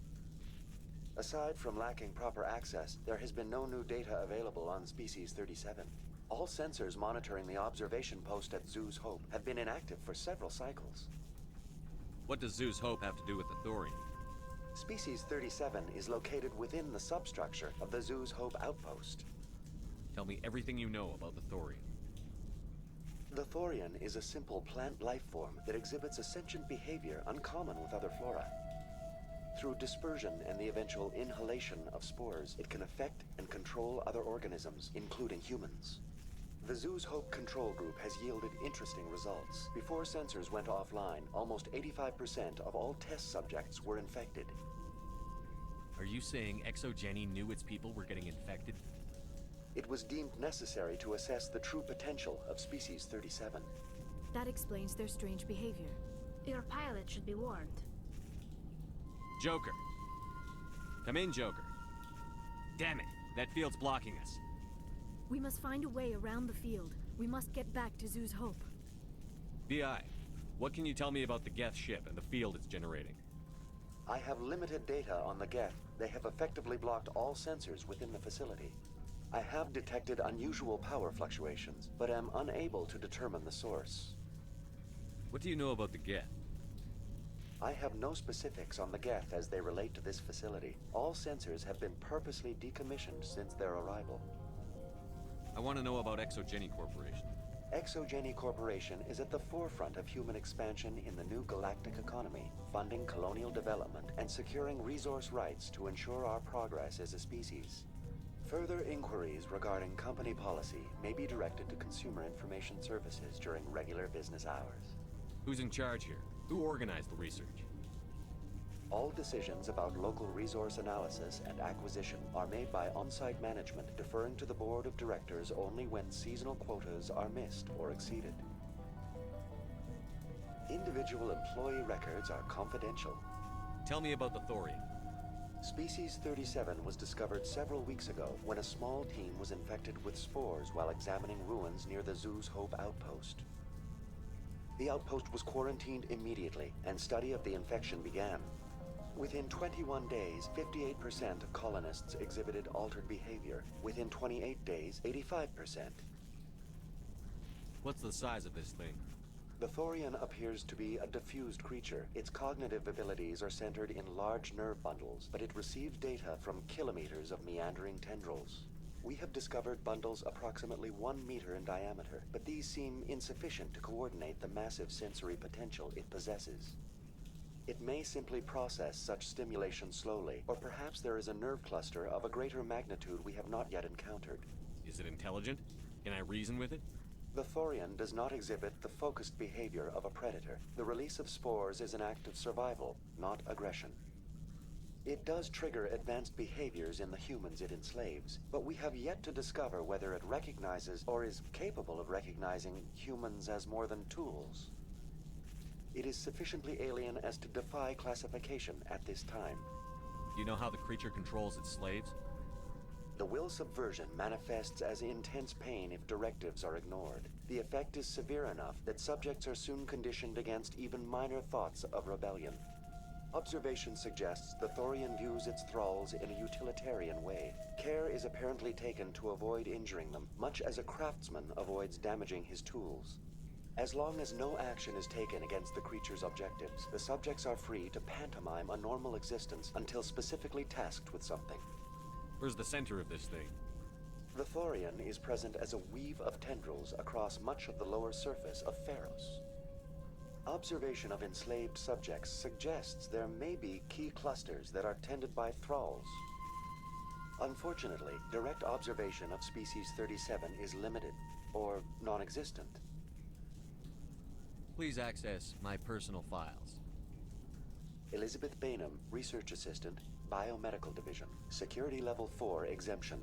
Aside from lacking proper access, there has been no new data available on species 37. All sensors monitoring the observation post at Zoo's Hope have been inactive for several cycles. What does Zoo's Hope have to do with the Thorian? Species 37 is located within the substructure of the Zoo's Hope outpost. Tell me everything you know about the Thorian. The Thorian is a simple plant life form that exhibits a sentient behavior uncommon with other flora. Through dispersion and the eventual inhalation of spores, it can affect and control other organisms, including humans. The Zoo's Hope control group has yielded interesting results. Before sensors went offline, almost 85% of all test subjects were infected. Are you saying Exogeny knew its people were getting infected? It was deemed necessary to assess the true potential of species 37. That explains their strange behavior. Your pilot should be warned. Joker. Come in, Joker. Damn it, that field's blocking us. We must find a way around the field. We must get back to Zoo's Hope. VI, what can you tell me about the Geth ship and the field it's generating? I have limited data on the Geth. They have effectively blocked all sensors within the facility. I have detected unusual power fluctuations, but am unable to determine the source. What do you know about the Geth? I have no specifics on the Geth as they relate to this facility. All sensors have been purposely decommissioned since their arrival. I want to know about Exogeny Corporation. Exogeny Corporation is at the forefront of human expansion in the new galactic economy, funding colonial development and securing resource rights to ensure our progress as a species. Further inquiries regarding company policy may be directed to Consumer Information Services during regular business hours. Who's in charge here? Who organized the research? All decisions about local resource analysis and acquisition are made by on-site management, deferring to the board of directors only when seasonal quotas are missed or exceeded. Individual employee records are confidential. Tell me about the Thorian. Species 37 was discovered several weeks ago when a small team was infected with spores while examining ruins near the Zoo's Hope outpost. The outpost was quarantined immediately, and study of the infection began. Within 21 days, 58% of colonists exhibited altered behavior. Within 28 days, 85%. What's the size of this thing? The Thorian appears to be a diffused creature. Its cognitive abilities are centered in large nerve bundles, but it receives data from kilometers of meandering tendrils. We have discovered bundles approximately 1 meter in diameter, but these seem insufficient to coordinate the massive sensory potential it possesses. It may simply process such stimulation slowly, or perhaps there is a nerve cluster of a greater magnitude we have not yet encountered. Is it intelligent? Can I reason with it? The Thorian does not exhibit the focused behavior of a predator. The release of spores is an act of survival, not aggression. It does trigger advanced behaviors in the humans it enslaves, but we have yet to discover whether it recognizes or is capable of recognizing humans as more than tools. It is sufficiently alien as to defy classification at this time. Do you know how the creature controls its slaves? The will subversion manifests as intense pain if directives are ignored. The effect is severe enough that subjects are soon conditioned against even minor thoughts of rebellion. Observation suggests the Thorian views its thralls in a utilitarian way. Care is apparently taken to avoid injuring them, much as a craftsman avoids damaging his tools. As long as no action is taken against the creature's objectives, the subjects are free to pantomime a normal existence until specifically tasked with something. Where's the center of this thing? The Thorian is present as a weave of tendrils across much of the lower surface of Feros. Observation of enslaved subjects suggests there may be key clusters that are tended by thralls. Unfortunately, direct observation of Species 37 is limited, or non-existent. Please access my personal files. Elizabeth Bainham, Research Assistant, Biomedical Division, Security Level 4 Exemption.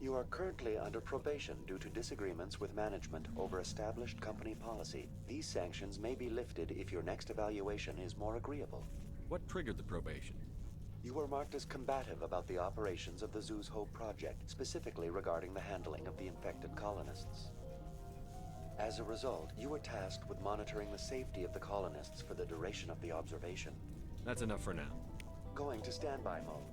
You are currently under probation due to disagreements with management over established company policy. These sanctions may be lifted if your next evaluation is more agreeable. What triggered the probation? You were marked as combative about the operations of the Zoo's Hope project, specifically regarding the handling of the infected colonists. As a result, you were tasked with monitoring the safety of the colonists for the duration of the observation. That's enough for now. Going to standby mode.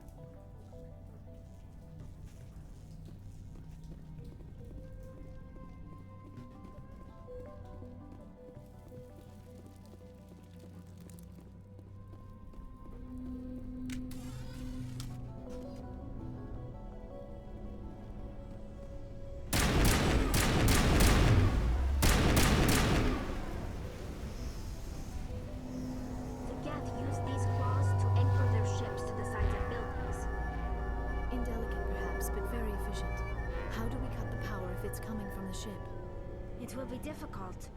Difficult.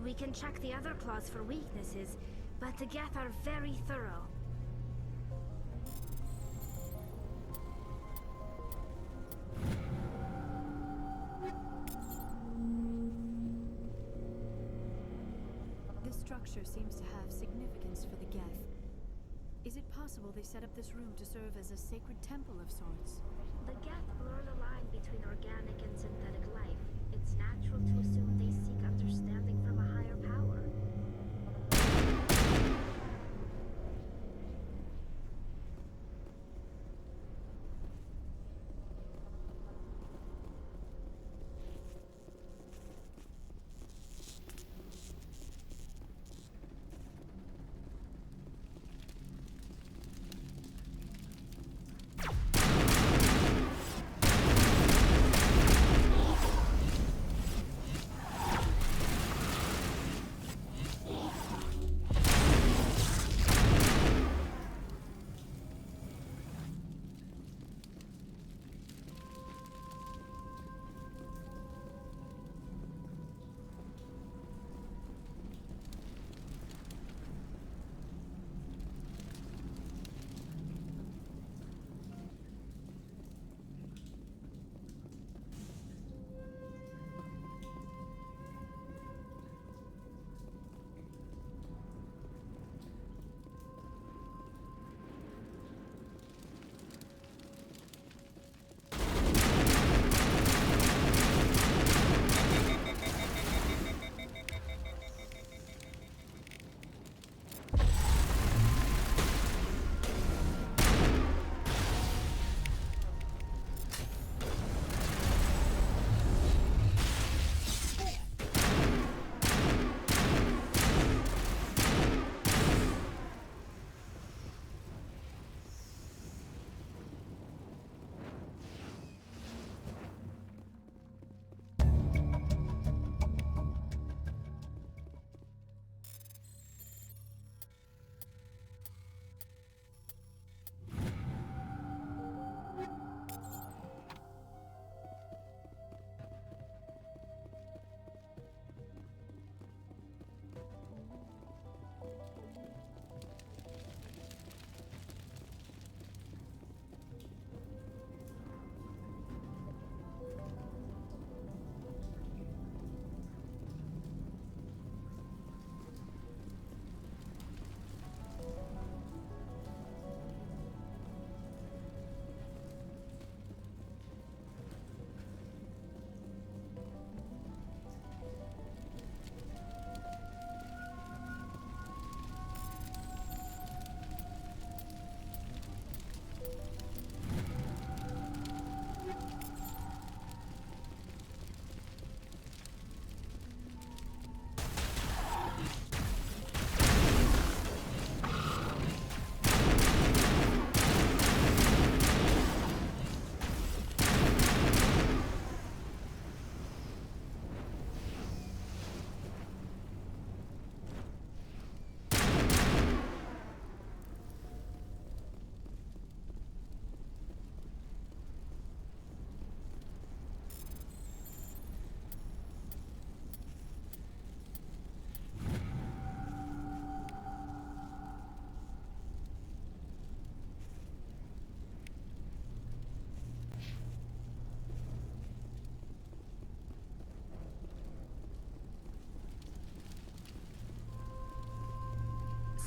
We can check the other claws for weaknesses, but the Geth are very thorough. This structure seems to have significance for the Geth. Is it possible they set up this room to serve as a sacred temple of sorts? The Geth blur the line between organic and synthetic life. It's natural to assume they seek understanding from a higher power.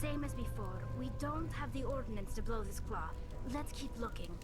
Same as before. We don't have the ordnance to blow this claw. Let's keep looking.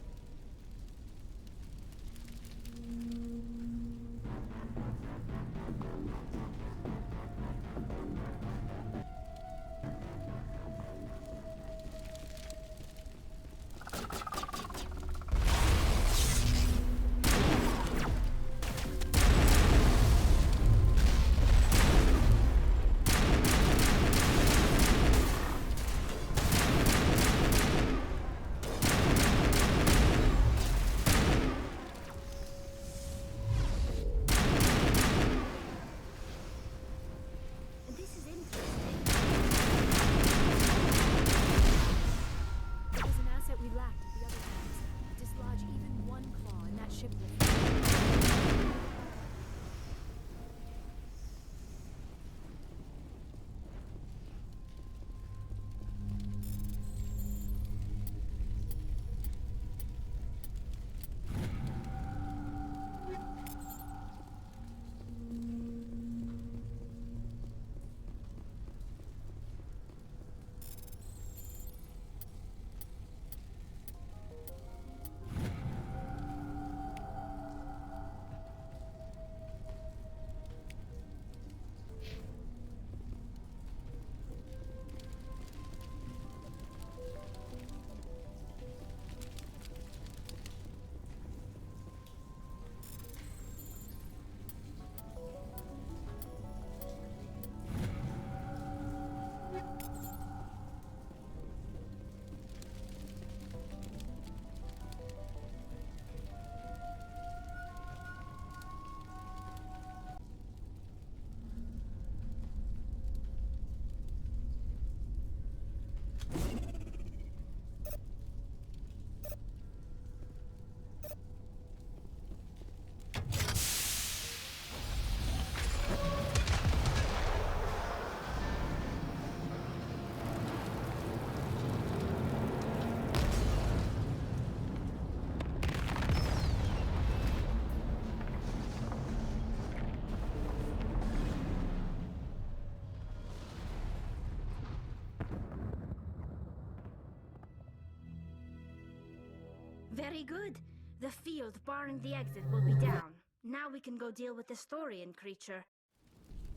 Very good. The field barring the exit will be down. Now we can go deal with the Storian creature.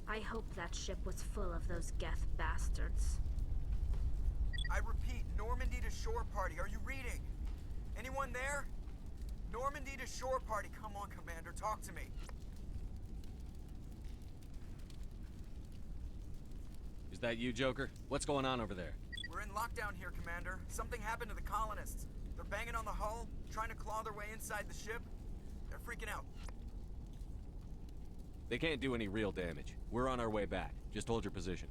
I hope that ship was full of those Geth bastards. I repeat, Normandy to shore party. Are you reading? Anyone there? Normandy to shore party. Come on, Commander. Talk to me. Is that you, Joker? What's going on over there? We're in lockdown here, Commander. Something happened to the colonists. They're banging on the hull, trying to claw their way inside the ship. They're freaking out. They can't do any real damage. We're on our way back. Just hold your position.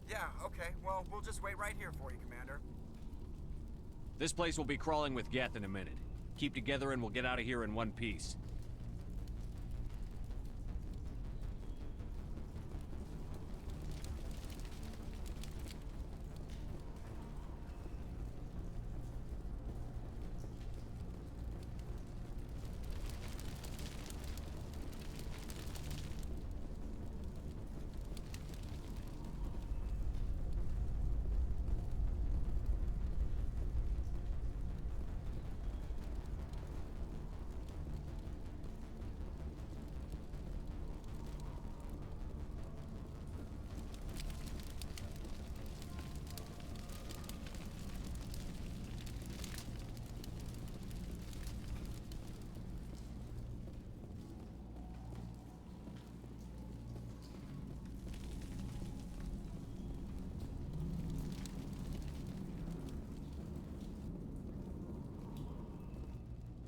Yeah, okay. Well, we'll just wait right here for you, Commander. This place will be crawling with Geth in a minute. Keep together and we'll get out of here in one piece.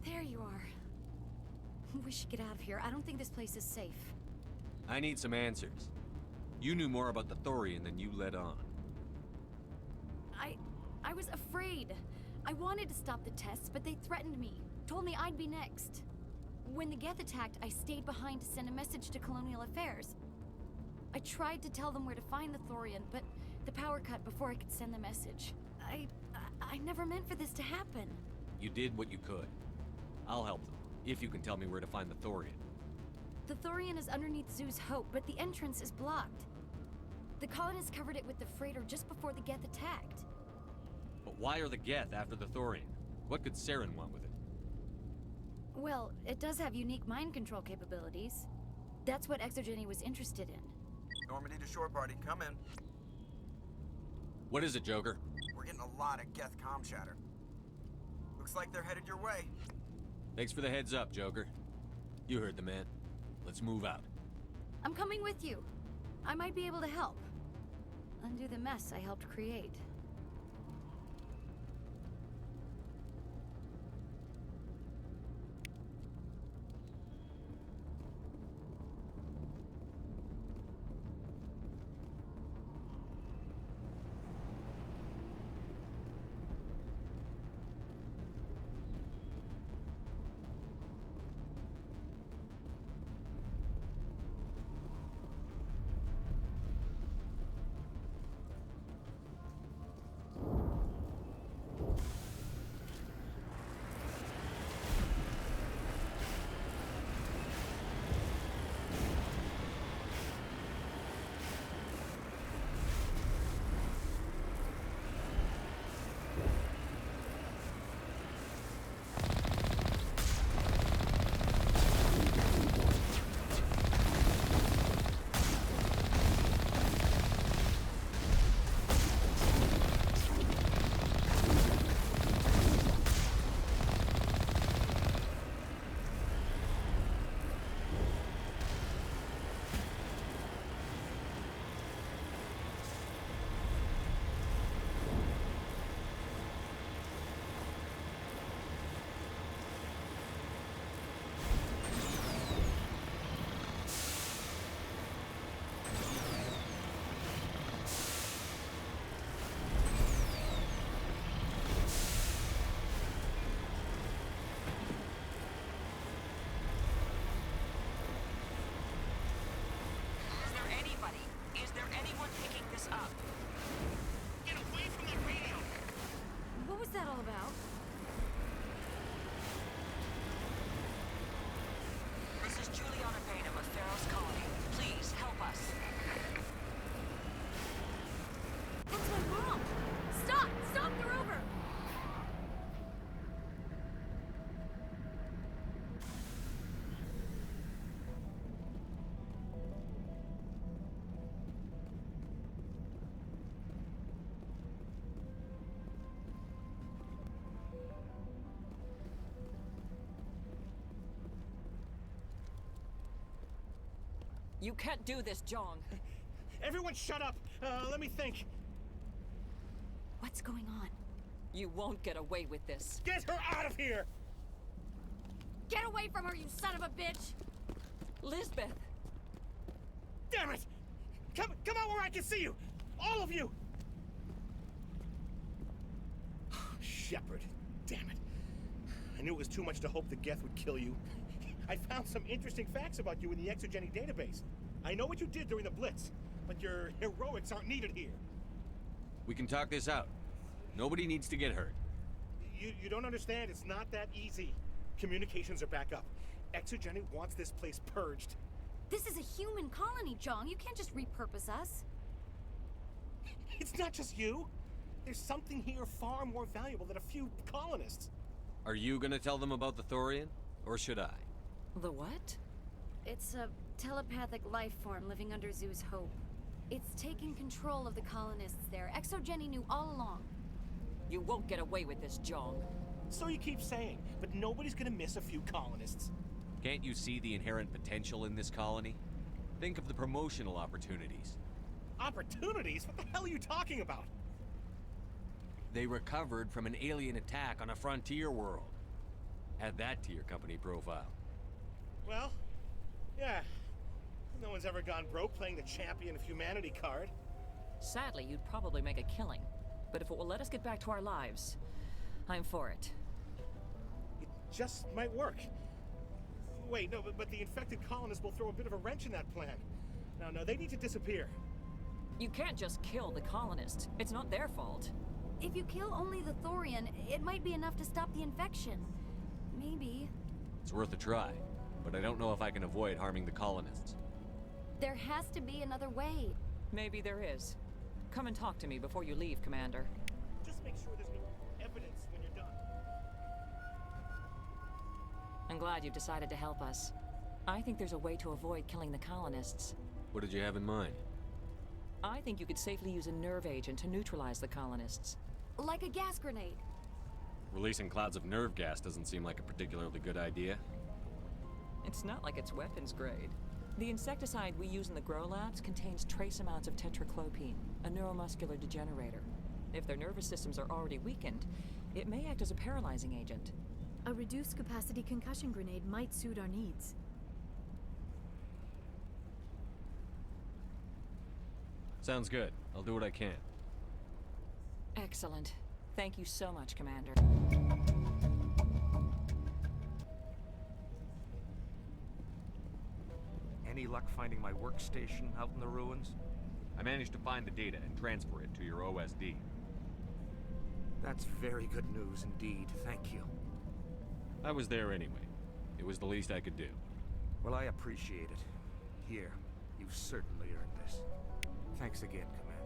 There you are. We should get out of here. I don't think this place is safe. I need some answers. You knew more about the Thorian than you let on. I was afraid. I wanted to stop the tests, but they threatened me. Told me I'd be next. When the Geth attacked, I stayed behind to send a message to Colonial Affairs. I tried to tell them where to find the Thorian, but the power cut before I could send the message. I never meant for this to happen. You did what you could. I'll help them, if you can tell me where to find the Thorian. The Thorian is underneath Zoo's Hope, but the entrance is blocked. The colonists covered it with the freighter just before the Geth attacked. But why are the Geth after the Thorian? What could Saren want with it? Well, it does have unique mind control capabilities. That's what Exogeny was interested in. Normandy to shore party, come in. What is it, Joker? We're getting a lot of Geth comm chatter. Looks like they're headed your way. Thanks for the heads up, Joker. You heard the man. Let's move out. I'm coming with you. I might be able to help. Undo the mess I helped create. What's that all about? This is Juliana Bainham of Feros Colony. Please help us. That's my mom! Stop! Stop the rover! You can't do this, Jong. Everyone shut up! Let me think. What's going on? You won't get away with this. Get her out of here! Get away from her, you son of a bitch! Lisbeth! Damn it! Come out where I can see you! All of you! Shepard, damn it. I knew it was too much to hope the Geth would kill you. I found some interesting facts about you in the Exogeny database. I know what you did during the Blitz, but your heroics aren't needed here. We can talk this out. Nobody needs to get hurt. You don't understand. It's not that easy. Communications are back up. Exogeny wants this place purged. This is a human colony, Jong. You can't just repurpose us. It's not just you. There's something here far more valuable than a few colonists. Are you gonna tell them about the Thorian? Or should I? The what? It's a telepathic life form living under Zeus' Hope. It's taking control of the colonists there. Exogeny knew all along. You won't get away with this, Jong. So you keep saying, but nobody's gonna miss a few colonists. Can't you see the inherent potential in this colony? Think of the promotional opportunities. Opportunities? What the hell are you talking about? They recovered from an alien attack on a frontier world. Add that to your company profile. Well, yeah. No one's ever gone broke playing the champion of humanity card. Sadly, you'd probably make a killing. But if it will let us get back to our lives, I'm for it. It just might work. Wait, no, but the infected colonists will throw a bit of a wrench in that plan. No, they need to disappear. You can't just kill the colonists. It's not their fault. If you kill only the Thorian, it might be enough to stop the infection. Maybe. It's worth a try, but I don't know if I can avoid harming the colonists. There has to be another way. Maybe there is. Come and talk to me before you leave, Commander. Just make sure there's no evidence when you're done. I'm glad you've decided to help us. I think there's a way to avoid killing the colonists. What did you have in mind? I think you could safely use a nerve agent to neutralize the colonists. Like a gas grenade. Releasing clouds of nerve gas doesn't seem like a particularly good idea. It's not like it's weapons grade. The insecticide we use in the grow labs contains trace amounts of tetraclopine, a neuromuscular degenerator. If their nervous systems are already weakened, it may act as a paralyzing agent. A reduced capacity concussion grenade might suit our needs. Sounds good. I'll do what I can. Excellent. Thank you so much, Commander. Any luck finding my workstation out in the ruins? I managed to find the data and transfer it to your OSD. That's very good news indeed. Thank you. I was there anyway. It was the least I could do. Well, I appreciate it. Here, you've certainly earned this. Thanks again, Commander.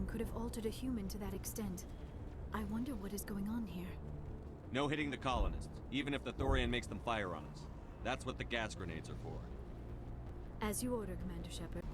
Could have altered a human to that extent. I wonder what is going on here. No hitting the colonists, even if the Thorian makes them fire on us. That's what the gas grenades are for. As you order, Commander Shepard.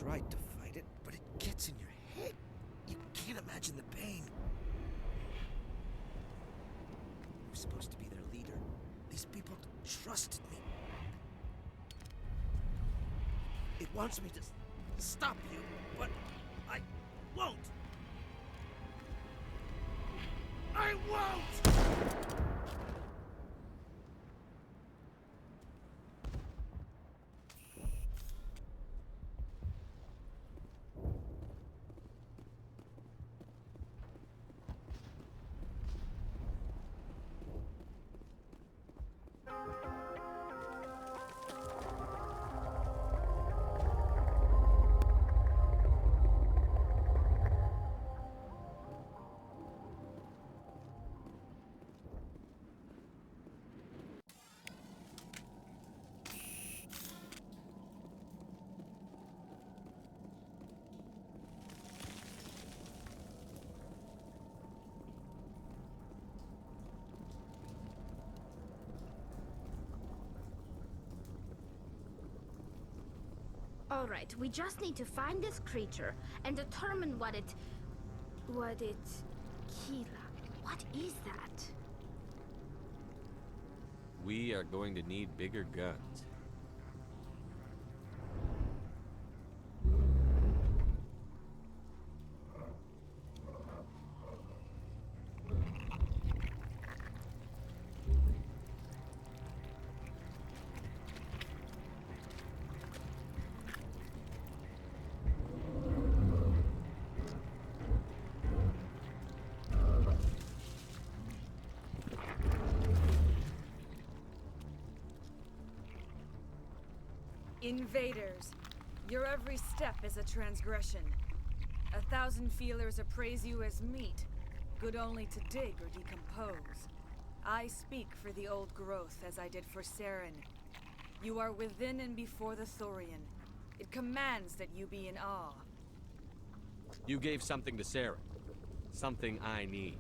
tried to fight it, but it gets in your head. You can't imagine the pain. I was supposed to be their leader. These people trusted me. It wants me to stop you, but I won't. I won't! Alright, we just need to find this creature and determine what it... Kila. What is that? We are going to need bigger guns. Invaders, your every step is a transgression. 1,000 feelers appraise you as meat, good only to dig or decompose. I speak for the old growth as I did for Saren. You are within and before the Thorian. It commands that you be in awe. You gave something to Saren. Something I need.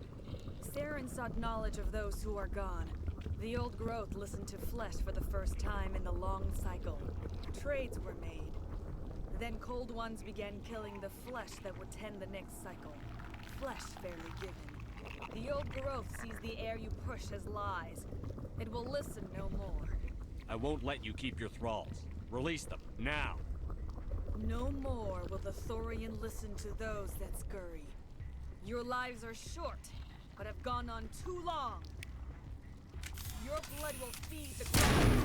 Saren sought knowledge of those who are gone. The old growth listened to flesh for the first time in the long cycle. Trades were made. Then cold ones began killing the flesh that would tend the next cycle. Flesh fairly given. The old growth sees the air you push as lies. It will listen no more. I won't let you keep your thralls. Release them, now! No more will the Thorian listen to those that scurry. Your lives are short, but have gone on too long. Your blood will feed the ground.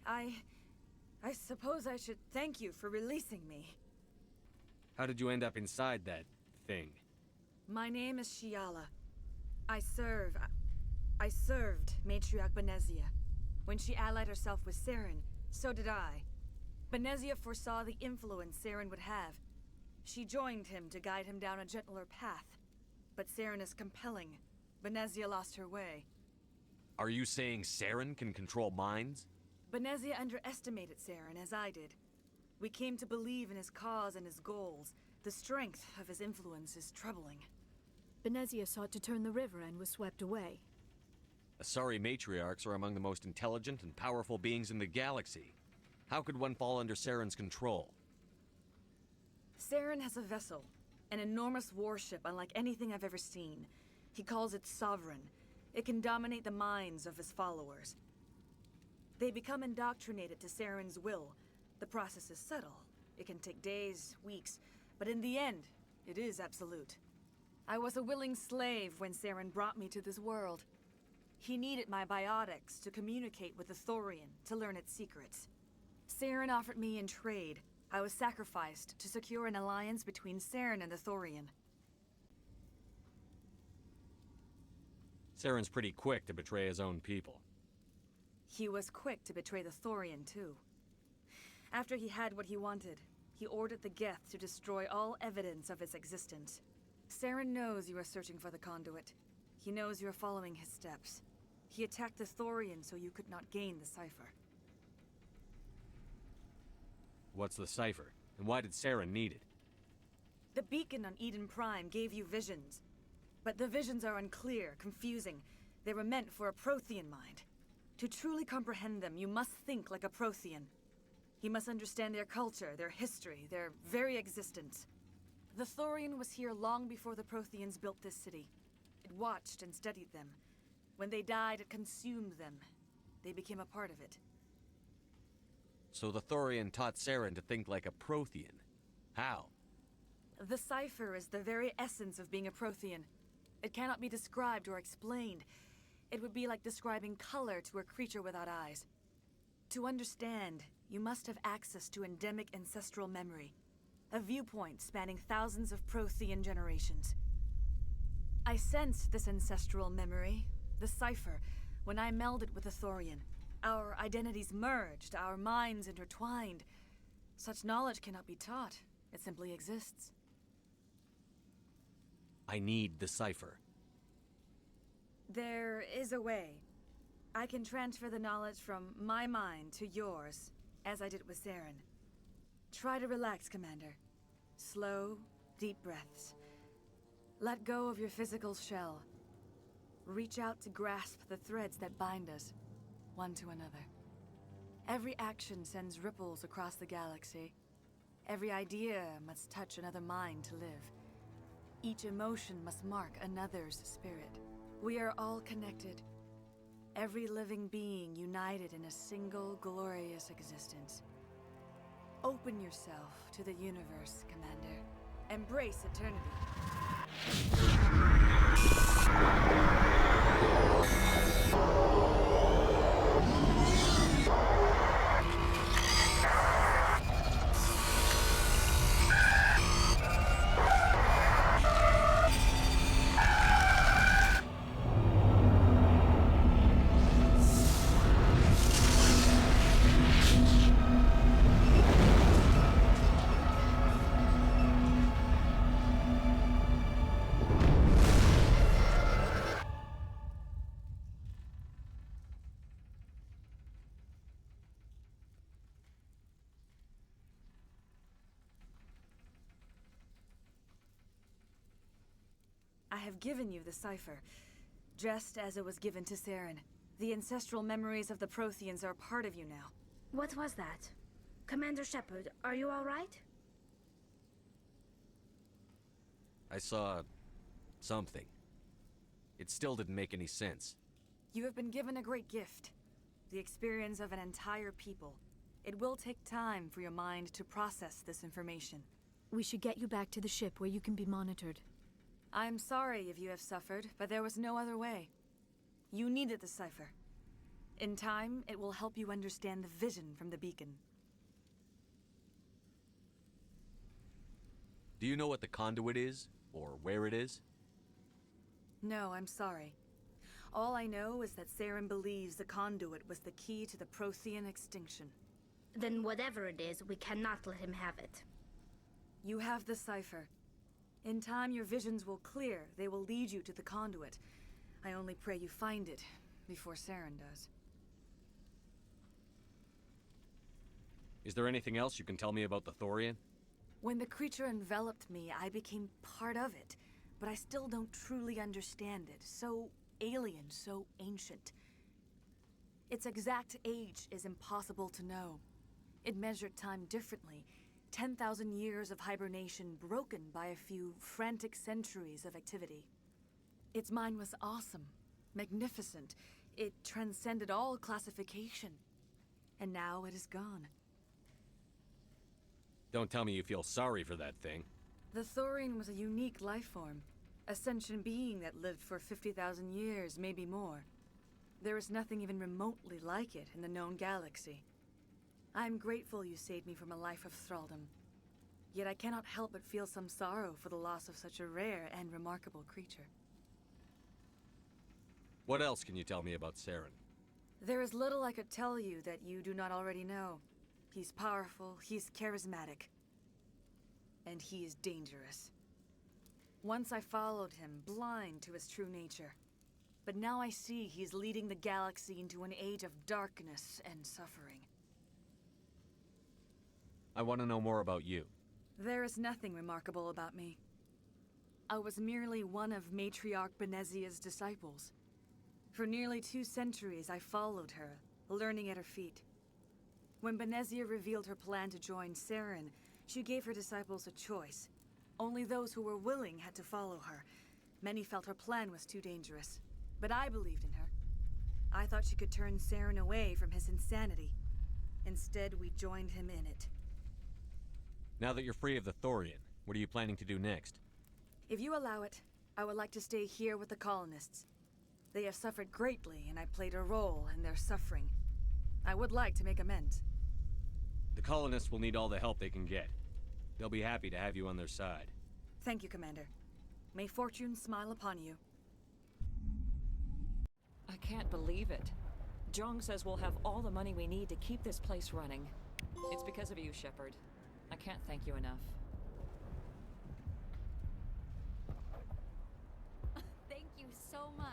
I suppose I should thank you for releasing me. How did you end up inside that thing? My name is Shiala. I served Matriarch Benezia. When she allied herself with Saren, so did I. Benezia foresaw the influence Saren would have. She joined him to guide him down a gentler path. But Saren is compelling. Benezia lost her way. Are you saying Saren can control minds? Benezia underestimated Saren, as I did. We came to believe in his cause and his goals. The strength of his influence is troubling. Benezia sought to turn the river and was swept away. Asari matriarchs are among the most intelligent and powerful beings in the galaxy. How could one fall under Saren's control? Saren has a vessel, an enormous warship unlike anything I've ever seen. He calls it Sovereign. It can dominate the minds of his followers. They become indoctrinated to Saren's will. The process is subtle. It can take days, weeks, but in the end, it is absolute. I was a willing slave when Saren brought me to this world. He needed my biotics to communicate with the Thorian, to learn its secrets. Saren offered me in trade. I was sacrificed to secure an alliance between Saren and the Thorian. Saren's pretty quick to betray his own people. He was quick to betray the Thorian, too. After he had what he wanted, he ordered the Geth to destroy all evidence of its existence. Saren knows you are searching for the conduit. He knows you are following his steps. He attacked the Thorian so you could not gain the cipher. What's the cipher? And why did Saren need it? The beacon on Eden Prime gave you visions. But the visions are unclear, confusing. They were meant for a Prothean mind. To truly comprehend them, you must think like a Prothean. You must understand their culture, their history, their very existence. The Thorian was here long before the Protheans built this city. It watched and studied them. When they died, it consumed them. They became a part of it. So the Thorian taught Saren to think like a Prothean. How? The cipher is the very essence of being a Prothean. It cannot be described or explained. It would be like describing color to a creature without eyes. To understand, you must have access to endemic ancestral memory. A viewpoint spanning thousands of Prothean generations. I sensed this ancestral memory, the cipher, when I melded with the Thorian. Our identities merged, our minds intertwined. Such knowledge cannot be taught. It simply exists. I need the cipher. There is a way. I can transfer the knowledge from my mind to yours, as I did with Saren. Try to relax, Commander. Slow, deep breaths. Let go of your physical shell. Reach out to grasp the threads that bind us, one to another. Every action sends ripples across the galaxy. Every idea must touch another mind to live. Each emotion must mark another's spirit. We are all connected. Every living being united in a single glorious existence. Open yourself to the universe, Commander. Embrace eternity. I have given you the cipher, just as it was given to Saren. The ancestral memories of the Protheans are a part of you now. What was that? Commander Shepard, are you all right? I saw something. It still didn't make any sense. You have been given a great gift. The experience of an entire people. It will take time for your mind to process this information. We should get you back to the ship where you can be monitored. I'm sorry if you have suffered, but there was no other way. You needed the cipher. In time, it will help you understand the vision from the beacon. Do you know what the conduit is, or where it is? No, I'm sorry. All I know is that Saren believes the conduit was the key to the Prothean extinction. Then whatever it is, we cannot let him have it. You have the cipher. In time, your visions will clear. They will lead you to the conduit. I only pray you find it before Saren does. Is there anything else you can tell me about the Thorian? When the creature enveloped me, I became part of it. But I still don't truly understand it. So alien, so ancient. Its exact age is impossible to know. It measured time differently. 10,000 years of hibernation broken by a few frantic centuries of activity. Its mind was awesome, magnificent. It transcended all classification. And now it is gone. Don't tell me you feel sorry for that thing. The Thorian was a unique life form. A sentient being that lived for 50,000 years, maybe more. There is nothing even remotely like it in the known galaxy. I am grateful you saved me from a life of thraldom. Yet I cannot help but feel some sorrow for the loss of such a rare and remarkable creature. What else can you tell me about Saren? There is little I could tell you that you do not already know. He's powerful, he's charismatic, and he is dangerous. Once I followed him, blind to his true nature. But now I see he's leading the galaxy into an age of darkness and suffering. I want to know more about you. There is nothing remarkable about me. I was merely one of Matriarch Benezia's disciples. For nearly 2 centuries, I followed her, learning at her feet. When Benezia revealed her plan to join Saren, she gave her disciples a choice. Only those who were willing had to follow her. Many felt her plan was too dangerous, but I believed in her. I thought she could turn Saren away from his insanity. Instead, we joined him in it. Now that you're free of the Thorian, what are you planning to do next? If you allow it, I would like to stay here with the colonists. They have suffered greatly, and I played a role in their suffering. I would like to make amends. The colonists will need all the help they can get. They'll be happy to have you on their side. Thank you, Commander. May fortune smile upon you. I can't believe it. Jong says we'll have all the money we need to keep this place running. It's because of you, Shepard. I can't thank you enough. Thank you so much.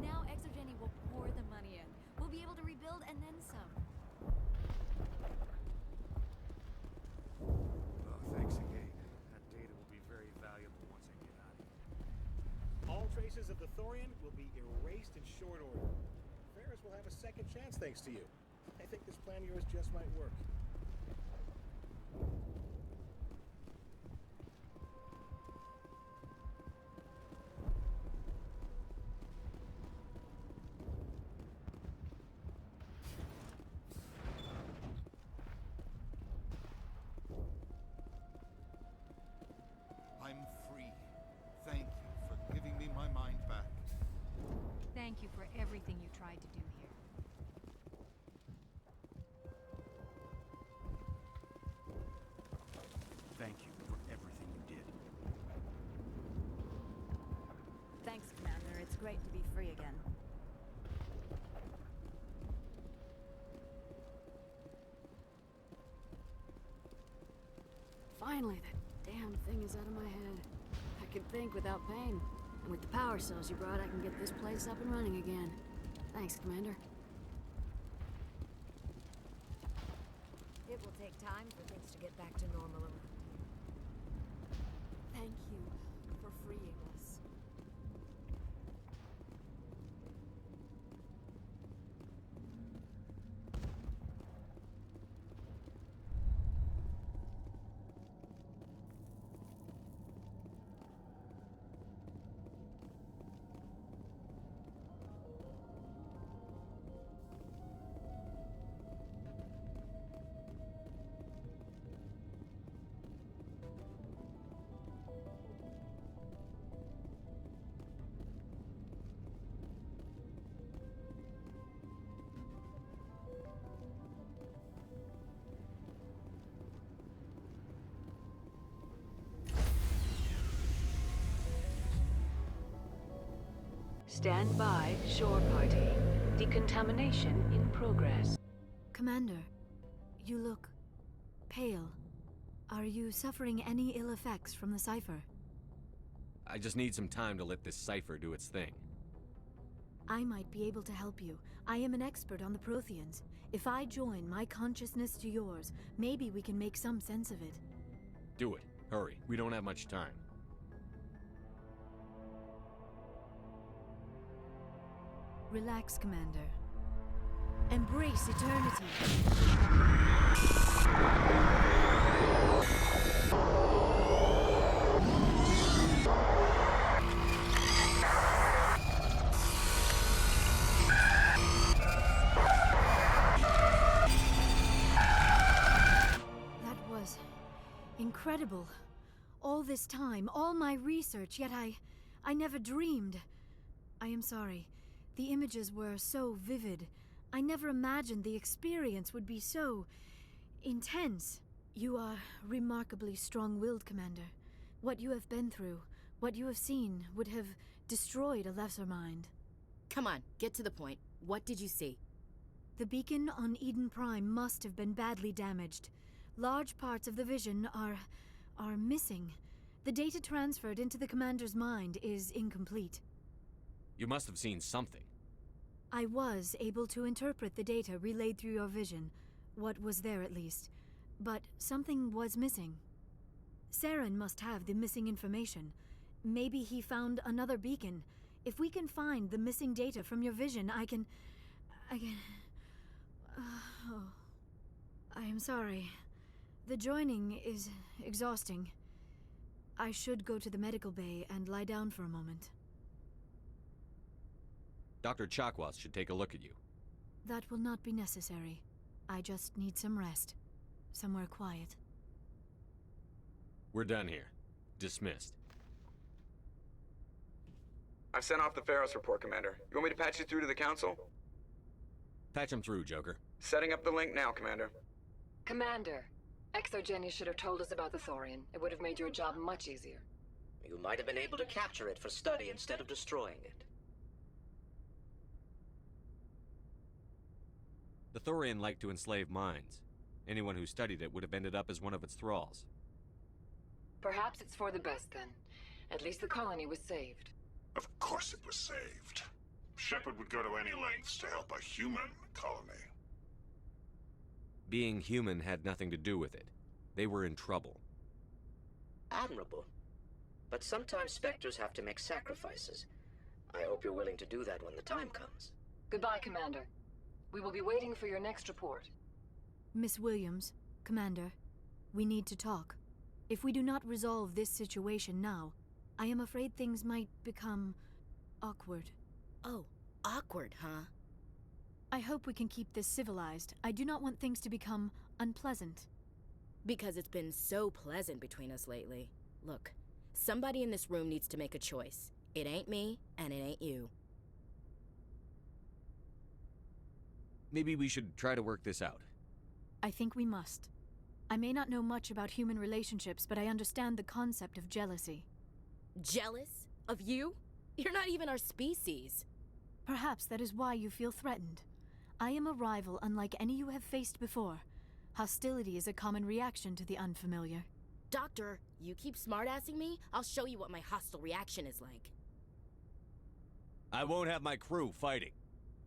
Now Exogeny will pour the money in. We'll be able to rebuild and then some. Oh, thanks again. That data will be very valuable once I get out of here. All traces of the Thorian will be erased in short order. Feros will have a second chance thanks to you. I think this plan of yours just might work. I'm free. Thank you for giving me my mind back. Thank you for everything you tried to do here. Thank you for everything you did. Thanks, Commander. It's great to be free again. Finally, that damn thing is out of my head. I can think without pain. And with the power cells you brought, I can get this place up and running again. Thanks, Commander. It will take time for things to get back to normal. Thank you for freeing us. Stand by, shore party. Decontamination in progress. Commander, you look pale. Are you suffering any ill effects from the cipher? I just need some time to let this cipher do its thing. I might be able to help you. I am an expert on the Protheans. If I join my consciousness to yours, maybe we can make some sense of it. Do it. Hurry. We don't have much time. Relax, Commander. Embrace eternity. That was incredible. All this time, all my research, yet I never dreamed. I am sorry. The images were so vivid. I never imagined the experience would be so intense. You are remarkably strong-willed, Commander. What you have been through, what you have seen, would have destroyed a lesser mind. Come on, get to the point. What did you see? The beacon on Eden Prime must have been badly damaged. Large parts of the vision are missing. The data transferred into the Commander's mind is incomplete. You must have seen something. I was able to interpret the data relayed through your vision, what was there at least, but something was missing. Saren must have the missing information. Maybe he found another beacon. If we can find the missing data from your vision, I can... oh. I am sorry. The joining is exhausting. I should go to the medical bay and lie down for a moment. Dr. Chakwas should take a look at you. That will not be necessary. I just need some rest. Somewhere quiet. We're done here. Dismissed. I've sent off the Feros report, Commander. You want me to patch you through to the Council? Patch him through, Joker. Setting up the link now, Commander. Commander, ExoGeni should have told us about the Thorian. It would have made your job much easier. You might have been able to capture it for study instead of destroying it. The Thorian liked to enslave minds. Anyone who studied it would have ended up as one of its thralls. Perhaps it's for the best then. At least the colony was saved. Of course it was saved. Shepard would go to any lengths to help a human colony. Being human had nothing to do with it. They were in trouble. Admirable. But sometimes Spectres have to make sacrifices. I hope you're willing to do that when the time comes. Goodbye, Commander. We will be waiting for your next report. Miss Williams, Commander, we need to talk. If we do not resolve this situation now, I am afraid things might become awkward. Oh, awkward, huh? I hope we can keep this civilized. I do not want things to become unpleasant. Because it's been so pleasant between us lately. Look, somebody in this room needs to make a choice. It ain't me, and it ain't you. Maybe we should try to work this out. I think we must. I may not know much about human relationships, but I understand the concept of jealousy. Jealous? Of you? You're not even our species. Perhaps that is why you feel threatened. I am a rival unlike any you have faced before. Hostility is a common reaction to the unfamiliar. Doctor, you keep smartassing me, I'll show you what my hostile reaction is like. I won't have my crew fighting.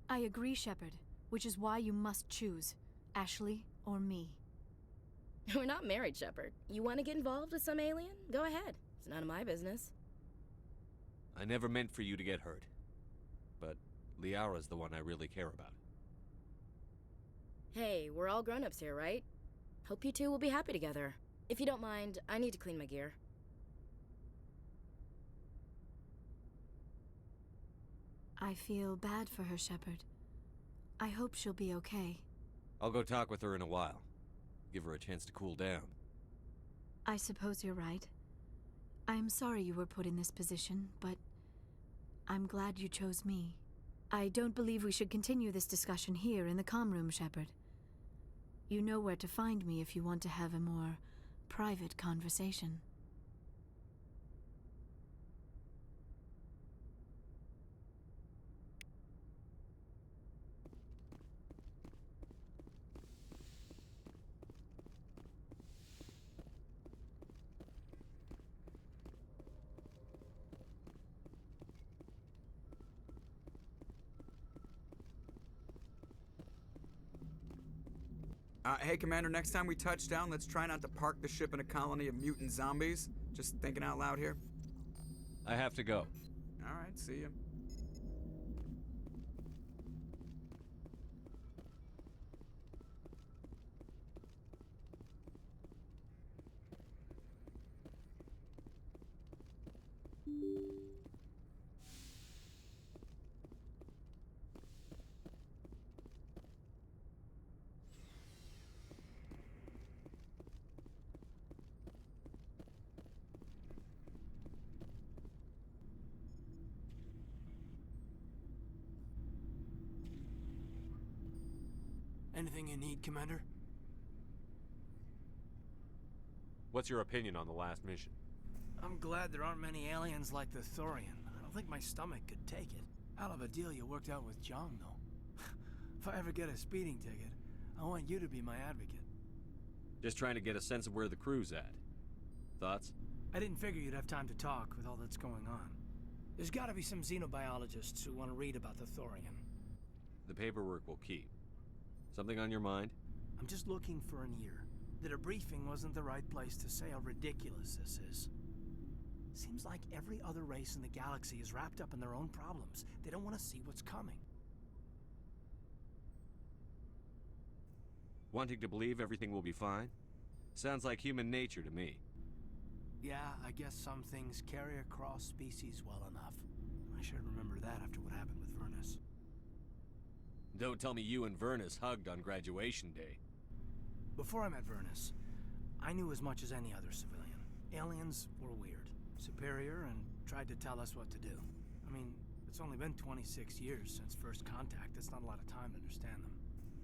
I agree, Shepard, which is why you must choose Ashley or me. We're not married, Shepard. You want to get involved with some alien? Go ahead. It's none of my business. I never meant for you to get hurt. But Liara's the one I really care about. Hey, we're all grown-ups here, right? Hope you two will be happy together. If you don't mind, I need to clean my gear. I feel bad for her, Shepard. I hope she'll be okay. I'll go talk with her in a while. Give her a chance to cool down. I suppose you're right. I am sorry you were put in this position, but I'm glad you chose me. I don't believe we should continue this discussion here in the comm room, Shepard. You know where to find me if you want to have a more private conversation. — Hey, Commander, next time we touch down, let's try not to park the ship in a colony of mutant zombies. Just thinking out loud here. I have to go. All right, see ya. Anything you need, Commander? What's your opinion on the last mission? I'm glad there aren't many aliens like the Thorian. I don't think my stomach could take it. Hell of a deal you worked out with Jong, though. If I ever get a speeding ticket, I want you to be my advocate. Just trying to get a sense of where the crew's at. Thoughts? I didn't figure you'd have time to talk with all that's going on. There's gotta be some xenobiologists who want to read about the Thorian. The paperwork will keep. Something on your mind? I'm just looking for an ear. The debriefing wasn't the right place to say how ridiculous this is. Seems like every other race in the galaxy is wrapped up in their own problems. They don't want to see what's coming. Wanting to believe everything will be fine? Sounds like human nature to me. Yeah, I guess some things carry across species well enough. I should remember that after what happened with Vernus. Don't tell me you and Vernus hugged on graduation day. Before I met Vernus, I knew as much as any other civilian. Aliens were weird, superior, and tried to tell us what to do. I mean, it's only been 26 years since first contact. That's not a lot of time to understand them.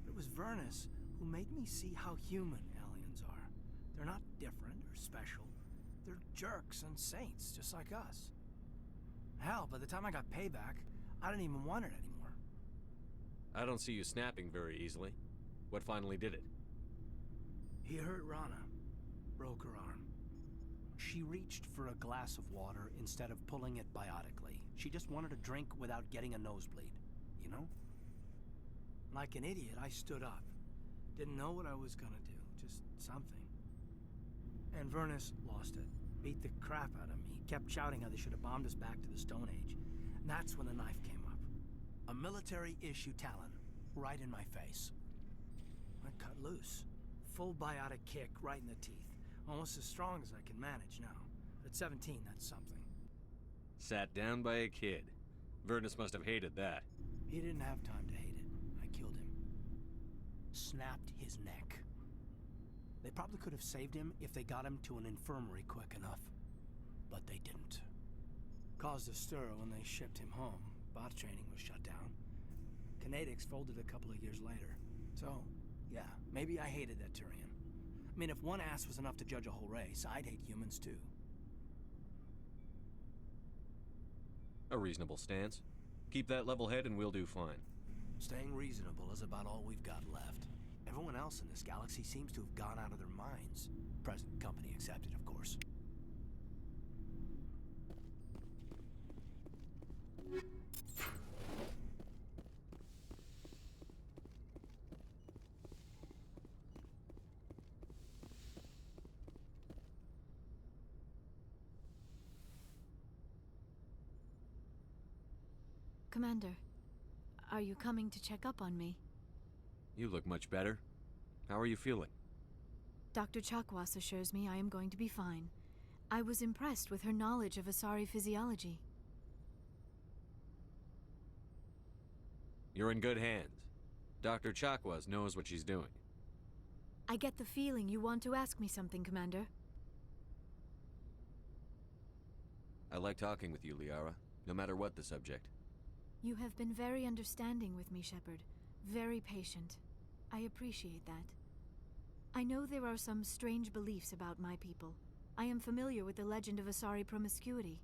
But it was Vernus who made me see how human aliens are. They're not different or special. They're jerks and saints, just like us. Hell, by the time I got payback, I didn't even want it anymore. I don't see you snapping very easily. What finally did it? He hurt Rana. Broke her arm. She reached for a glass of water instead of pulling it biotically. She just wanted a drink without getting a nosebleed, you know? Like an idiot, I stood up. Didn't know what I was gonna do, just something. And Vernus lost it. Beat the crap out of me. Kept shouting how they should have bombed us back to the Stone Age. And that's when the knife came up. A military-issue Talon, right in my face. I cut loose. Full biotic kick right in the teeth. Almost as strong as I can manage now. At 17, that's something. Sat down by a kid. Vernus must have hated that. He didn't have time to hate it. I killed him. Snapped his neck. They probably could have saved him if they got him to an infirmary quick enough. But they didn't. Caused a stir when they shipped him home. Bot training was shut down. Kinetics folded a couple of years later. So, yeah, maybe I hated that Turian. I mean, if one ass was enough to judge a whole race, I'd hate humans too. A reasonable stance. Keep that level head and we'll do fine. Staying reasonable is about all we've got left. Everyone else in this galaxy seems to have gone out of their minds. Present company accepted, of course. Commander, are you coming to check up on me? You look much better. How are you feeling? Dr. Chakwas assures me I am going to be fine. I was impressed with her knowledge of Asari physiology. You're in good hands. Dr. Chakwas knows what she's doing. I get the feeling you want to ask me something, Commander. I like talking with you, Liara, no matter what the subject. You have been very understanding with me, Shepard. Very patient. I appreciate that. I know there are some strange beliefs about my people. I am familiar with the legend of Asari promiscuity,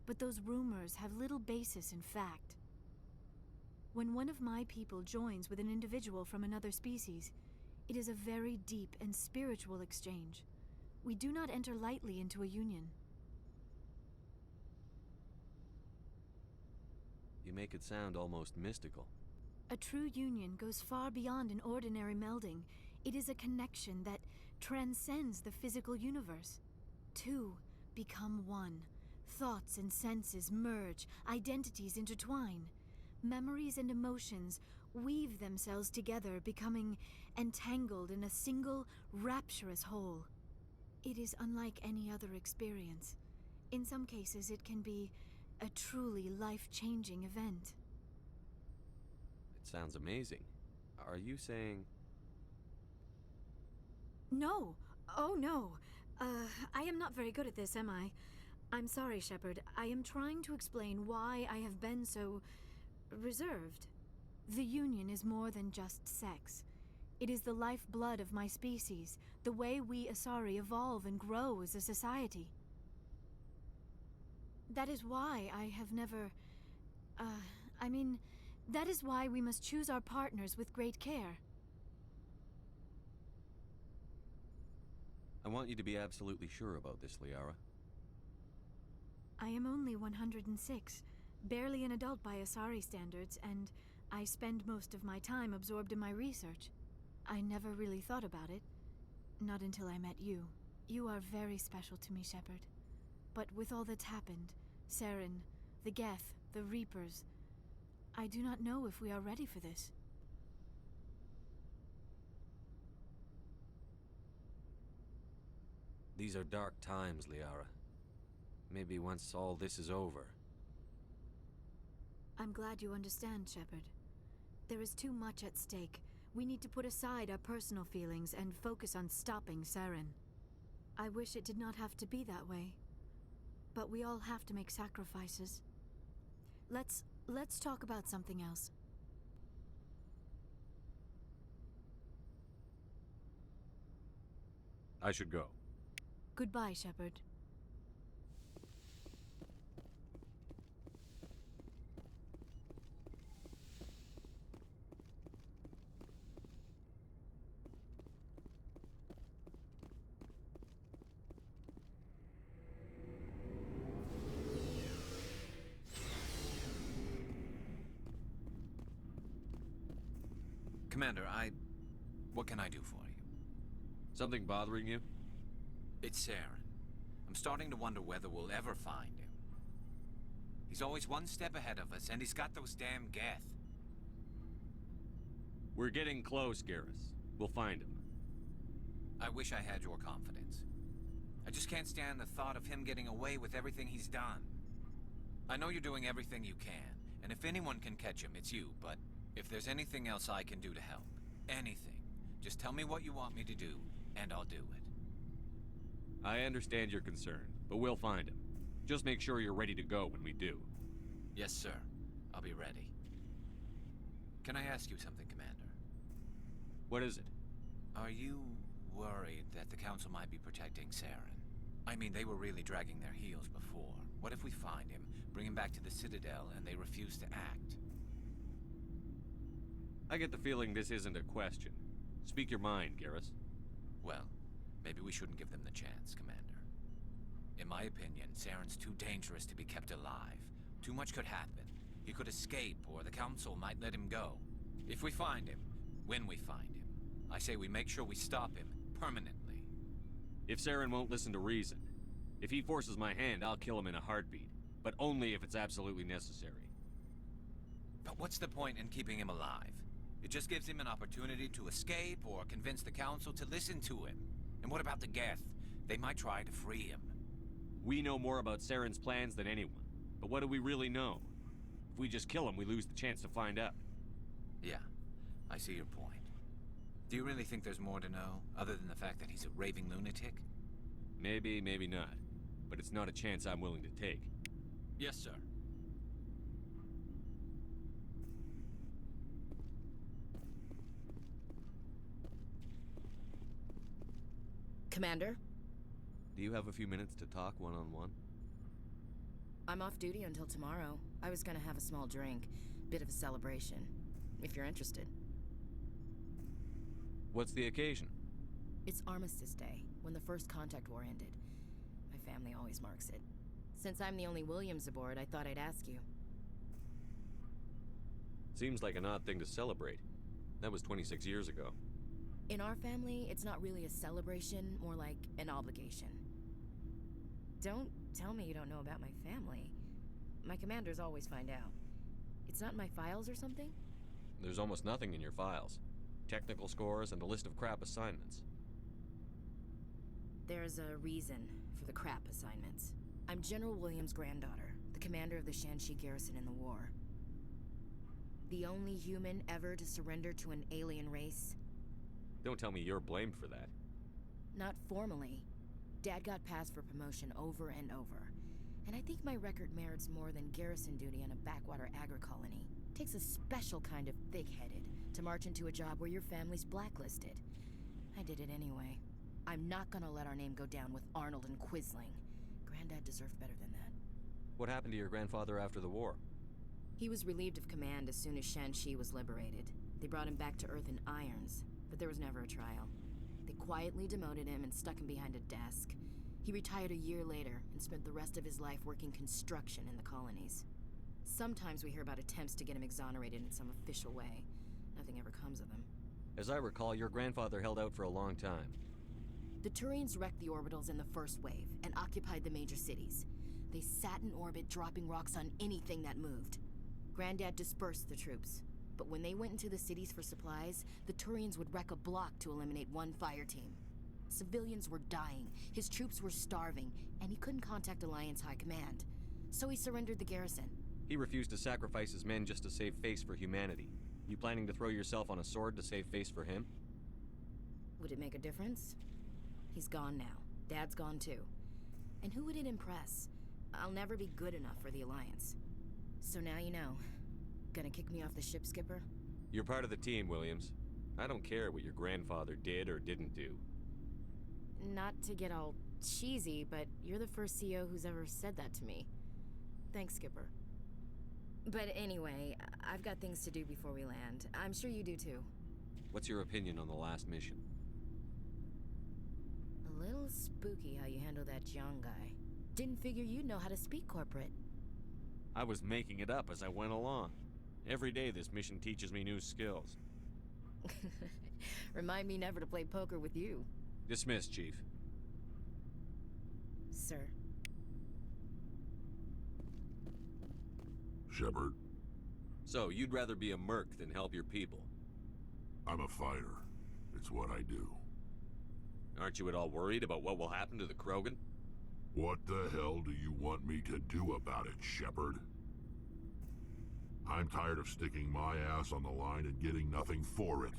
but those rumors have little basis in fact. When one of my people joins with an individual from another species, it is a very deep and spiritual exchange. We do not enter lightly into a union. You make it sound almost mystical. A true union goes far beyond an ordinary melding. It is a connection that transcends the physical universe. Two become one. Thoughts and senses merge, identities intertwine. Memories and emotions weave themselves together, becoming entangled in a single, rapturous whole. It is unlike any other experience. In some cases, it can be a truly life-changing event. It sounds amazing. Are you saying... No. Oh, no. I am not very good at this, am I? I'm sorry, Shepard. I am trying to explain why I have been so... reserved. The Union is more than just sex. It is the lifeblood of my species, the way we Asari evolve and grow as a society. That is why I have never... that is why we must choose our partners with great care. I want you to be absolutely sure about this, Liara. I am only 106, barely an adult by Asari standards, and I spend most of my time absorbed in my research. I never really thought about it. Not until I met you. You are very special to me, Shepard. But with all that's happened, Saren, the Geth, the Reapers, I do not know if we are ready for this. These are dark times, Liara. Maybe once all this is over. I'm glad you understand, Shepard. There is too much at stake. We need to put aside our personal feelings and focus on stopping Saren. I wish it did not have to be that way. But we all have to make sacrifices. Let's talk about something else. I should go. Goodbye, Shepard. Commander, what can I do for you? Something bothering you? It's Saren. I'm starting to wonder whether we'll ever find him. He's always one step ahead of us, and he's got those damn Geth. We're getting close, Garrus. We'll find him. I wish I had your confidence. I just can't stand the thought of him getting away with everything he's done. I know you're doing everything you can, and if anyone can catch him, it's you, but if there's anything else I can do to help, anything, just tell me what you want me to do, and I'll do it. I understand your concern, but we'll find him. Just make sure you're ready to go when we do. Yes, sir. I'll be ready. Can I ask you something, Commander? What is it? Are you worried that the Council might be protecting Saren? I mean, they were really dragging their heels before. What if we find him, bring him back to the Citadel, and they refuse to act? I get the feeling this isn't a question. Speak your mind, Garrus. Well, maybe we shouldn't give them the chance, Commander. In my opinion, Saren's too dangerous to be kept alive. Too much could happen. He could escape, or the Council might let him go. If we find him, when we find him, I say we make sure we stop him, permanently. If Saren won't listen to reason, if he forces my hand, I'll kill him in a heartbeat. But only if it's absolutely necessary. But what's the point in keeping him alive? It just gives him an opportunity to escape or convince the Council to listen to him. And what about the Geth? They might try to free him. We know more about Saren's plans than anyone. But what do we really know? If we just kill him, we lose the chance to find out. Yeah, I see your point. Do you really think there's more to know, other than the fact that he's a raving lunatic? Maybe, maybe not. But it's not a chance I'm willing to take. Yes, sir. Commander? Do you have a few minutes to talk one-on-one? I'm off duty until tomorrow. I was gonna have a small drink. Bit of a celebration. If you're interested. What's the occasion? It's Armistice Day, when the First Contact War ended. My family always marks it. Since I'm the only Williams aboard, I thought I'd ask you. Seems like an odd thing to celebrate. That was 26 years ago. In our family, it's not really a celebration, more like an obligation. Don't tell me you don't know about my family. My commanders always find out. It's not in my files or something? There's almost nothing in your files. Technical scores and a list of crap assignments. There's a reason for the crap assignments. I'm General Williams' granddaughter, the commander of the Shanxi garrison in the war. The only human ever to surrender to an alien race. Don't tell me you're blamed for that. Not formally. Dad got passed for promotion over and over. And I think my record merits more than garrison duty in a backwater agri-colony. Takes a special kind of thick-headed to march into a job where your family's blacklisted. I did it anyway. I'm not gonna let our name go down with Arnold and Quisling. Granddad deserved better than that. What happened to your grandfather after the war? He was relieved of command as soon as Shanxi was liberated. They brought him back to Earth in irons, but there was never a trial. They quietly demoted him and stuck him behind a desk. He retired a year later and spent the rest of his life working construction in the colonies. Sometimes we hear about attempts to get him exonerated in some official way. Nothing ever comes of them. As I recall, your grandfather held out for a long time. The Turians wrecked the orbitals in the first wave and occupied the major cities. They sat in orbit, dropping rocks on anything that moved. Granddad dispersed the troops, but when they went into the cities for supplies, the Turians would wreck a block to eliminate one fire team. Civilians were dying, his troops were starving, and he couldn't contact Alliance High Command. So he surrendered the garrison. He refused to sacrifice his men just to save face for humanity. You planning to throw yourself on a sword to save face for him? Would it make a difference? He's gone now. Dad's gone too. And who would it impress? I'll never be good enough for the Alliance. So now you know. Gonna kick me off the ship, Skipper? You're part of the team, Williams. I don't care what your grandfather did or didn't do. Not to get all cheesy, but you're the first CO who's ever said that to me. Thanks, Skipper. But anyway, I've got things to do before we land. I'm sure you do too. What's your opinion on the last mission? A little spooky how you handle that young guy. Didn't figure you'd know how to speak corporate. I was making it up as I went along. Every day this mission teaches me new skills. Remind me never to play poker with you. Dismissed, Chief. Sir. Shepard. So, you'd rather be a merc than help your people? I'm a fighter. It's what I do. Aren't you at all worried about what will happen to the Krogan? What the hell do you want me to do about it, Shepard? I'm tired of sticking my ass on the line and getting nothing for it.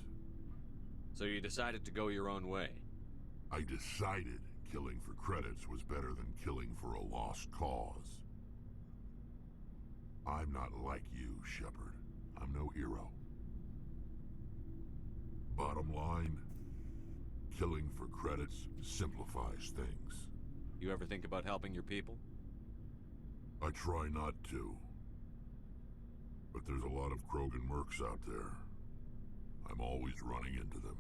So you decided to go your own way? I decided killing for credits was better than killing for a lost cause. I'm not like you, Shepard. I'm no hero. Bottom line, killing for credits simplifies things. You ever think about helping your people? I try not to. But there's a lot of Krogan mercs out there. I'm always running into them.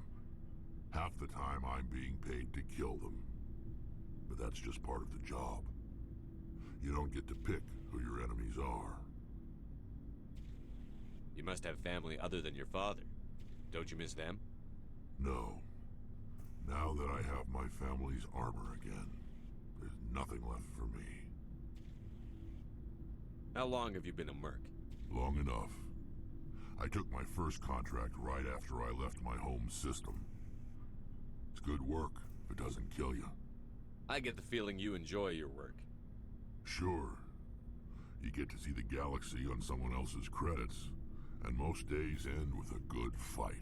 Half the time I'm being paid to kill them. But that's just part of the job. You don't get to pick who your enemies are. You must have family other than your father. Don't you miss them? No. Now that I have my family's armor again, there's nothing left for me. How long have you been a merc? Long enough. I took my first contract right after I left my home system. It's good work if it doesn't kill you. I get the feeling you enjoy your work. Sure. You get to see the galaxy on someone else's credits, and most days end with a good fight.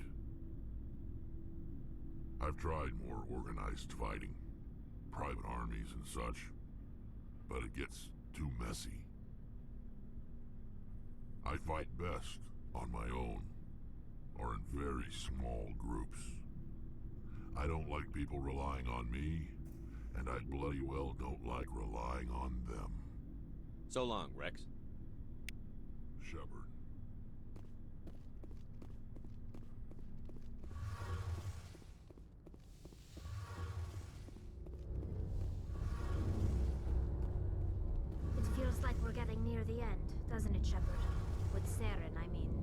I've tried more organized fighting, private armies and such, but it gets too messy. I fight best on my own, or in very small groups. I don't like people relying on me, and I bloody well don't like relying on them. So long, Rex. Shepard. It feels like we're getting near the end, doesn't it, Shepard? With Saren, I mean.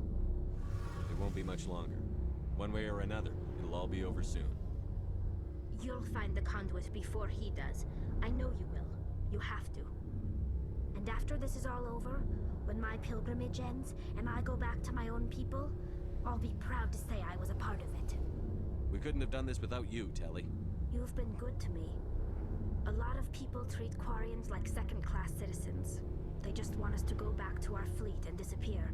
It won't be much longer. One way or another, it'll will all be over soon. You'll find the conduit before he does. I know you will. You have to. And after this is all over, when my pilgrimage ends and I go back to my own people, I'll be proud to say I was a part of it. We couldn't have done this without you, Telly. You've been good to me. A lot of people treat Quarians like second-class citizens. They just want us to go back to our fleet and disappear.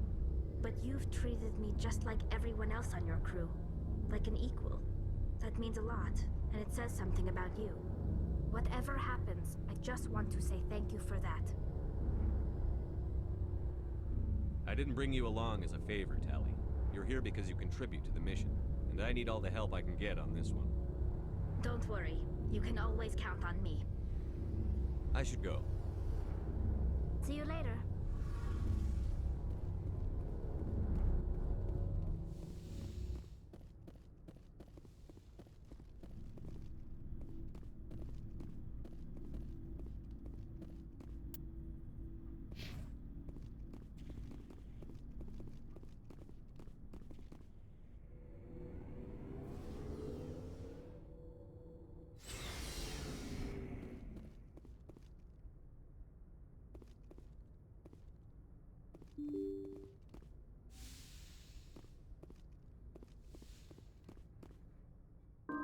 But you've treated me just like everyone else on your crew. Like an equal. That means a lot, and it says something about you. Whatever happens, I just want to say thank you for that. I didn't bring you along as a favor, Tally. You're here because you contribute to the mission, and I need all the help I can get on this one. Don't worry. You can always count on me. I should go. See you later.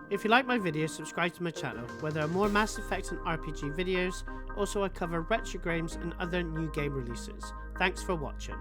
If you like my videos, subscribe to my channel, where there are more Mass Effect and RPG videos. Also, I cover retro games and other new game releases. Thanks for watching.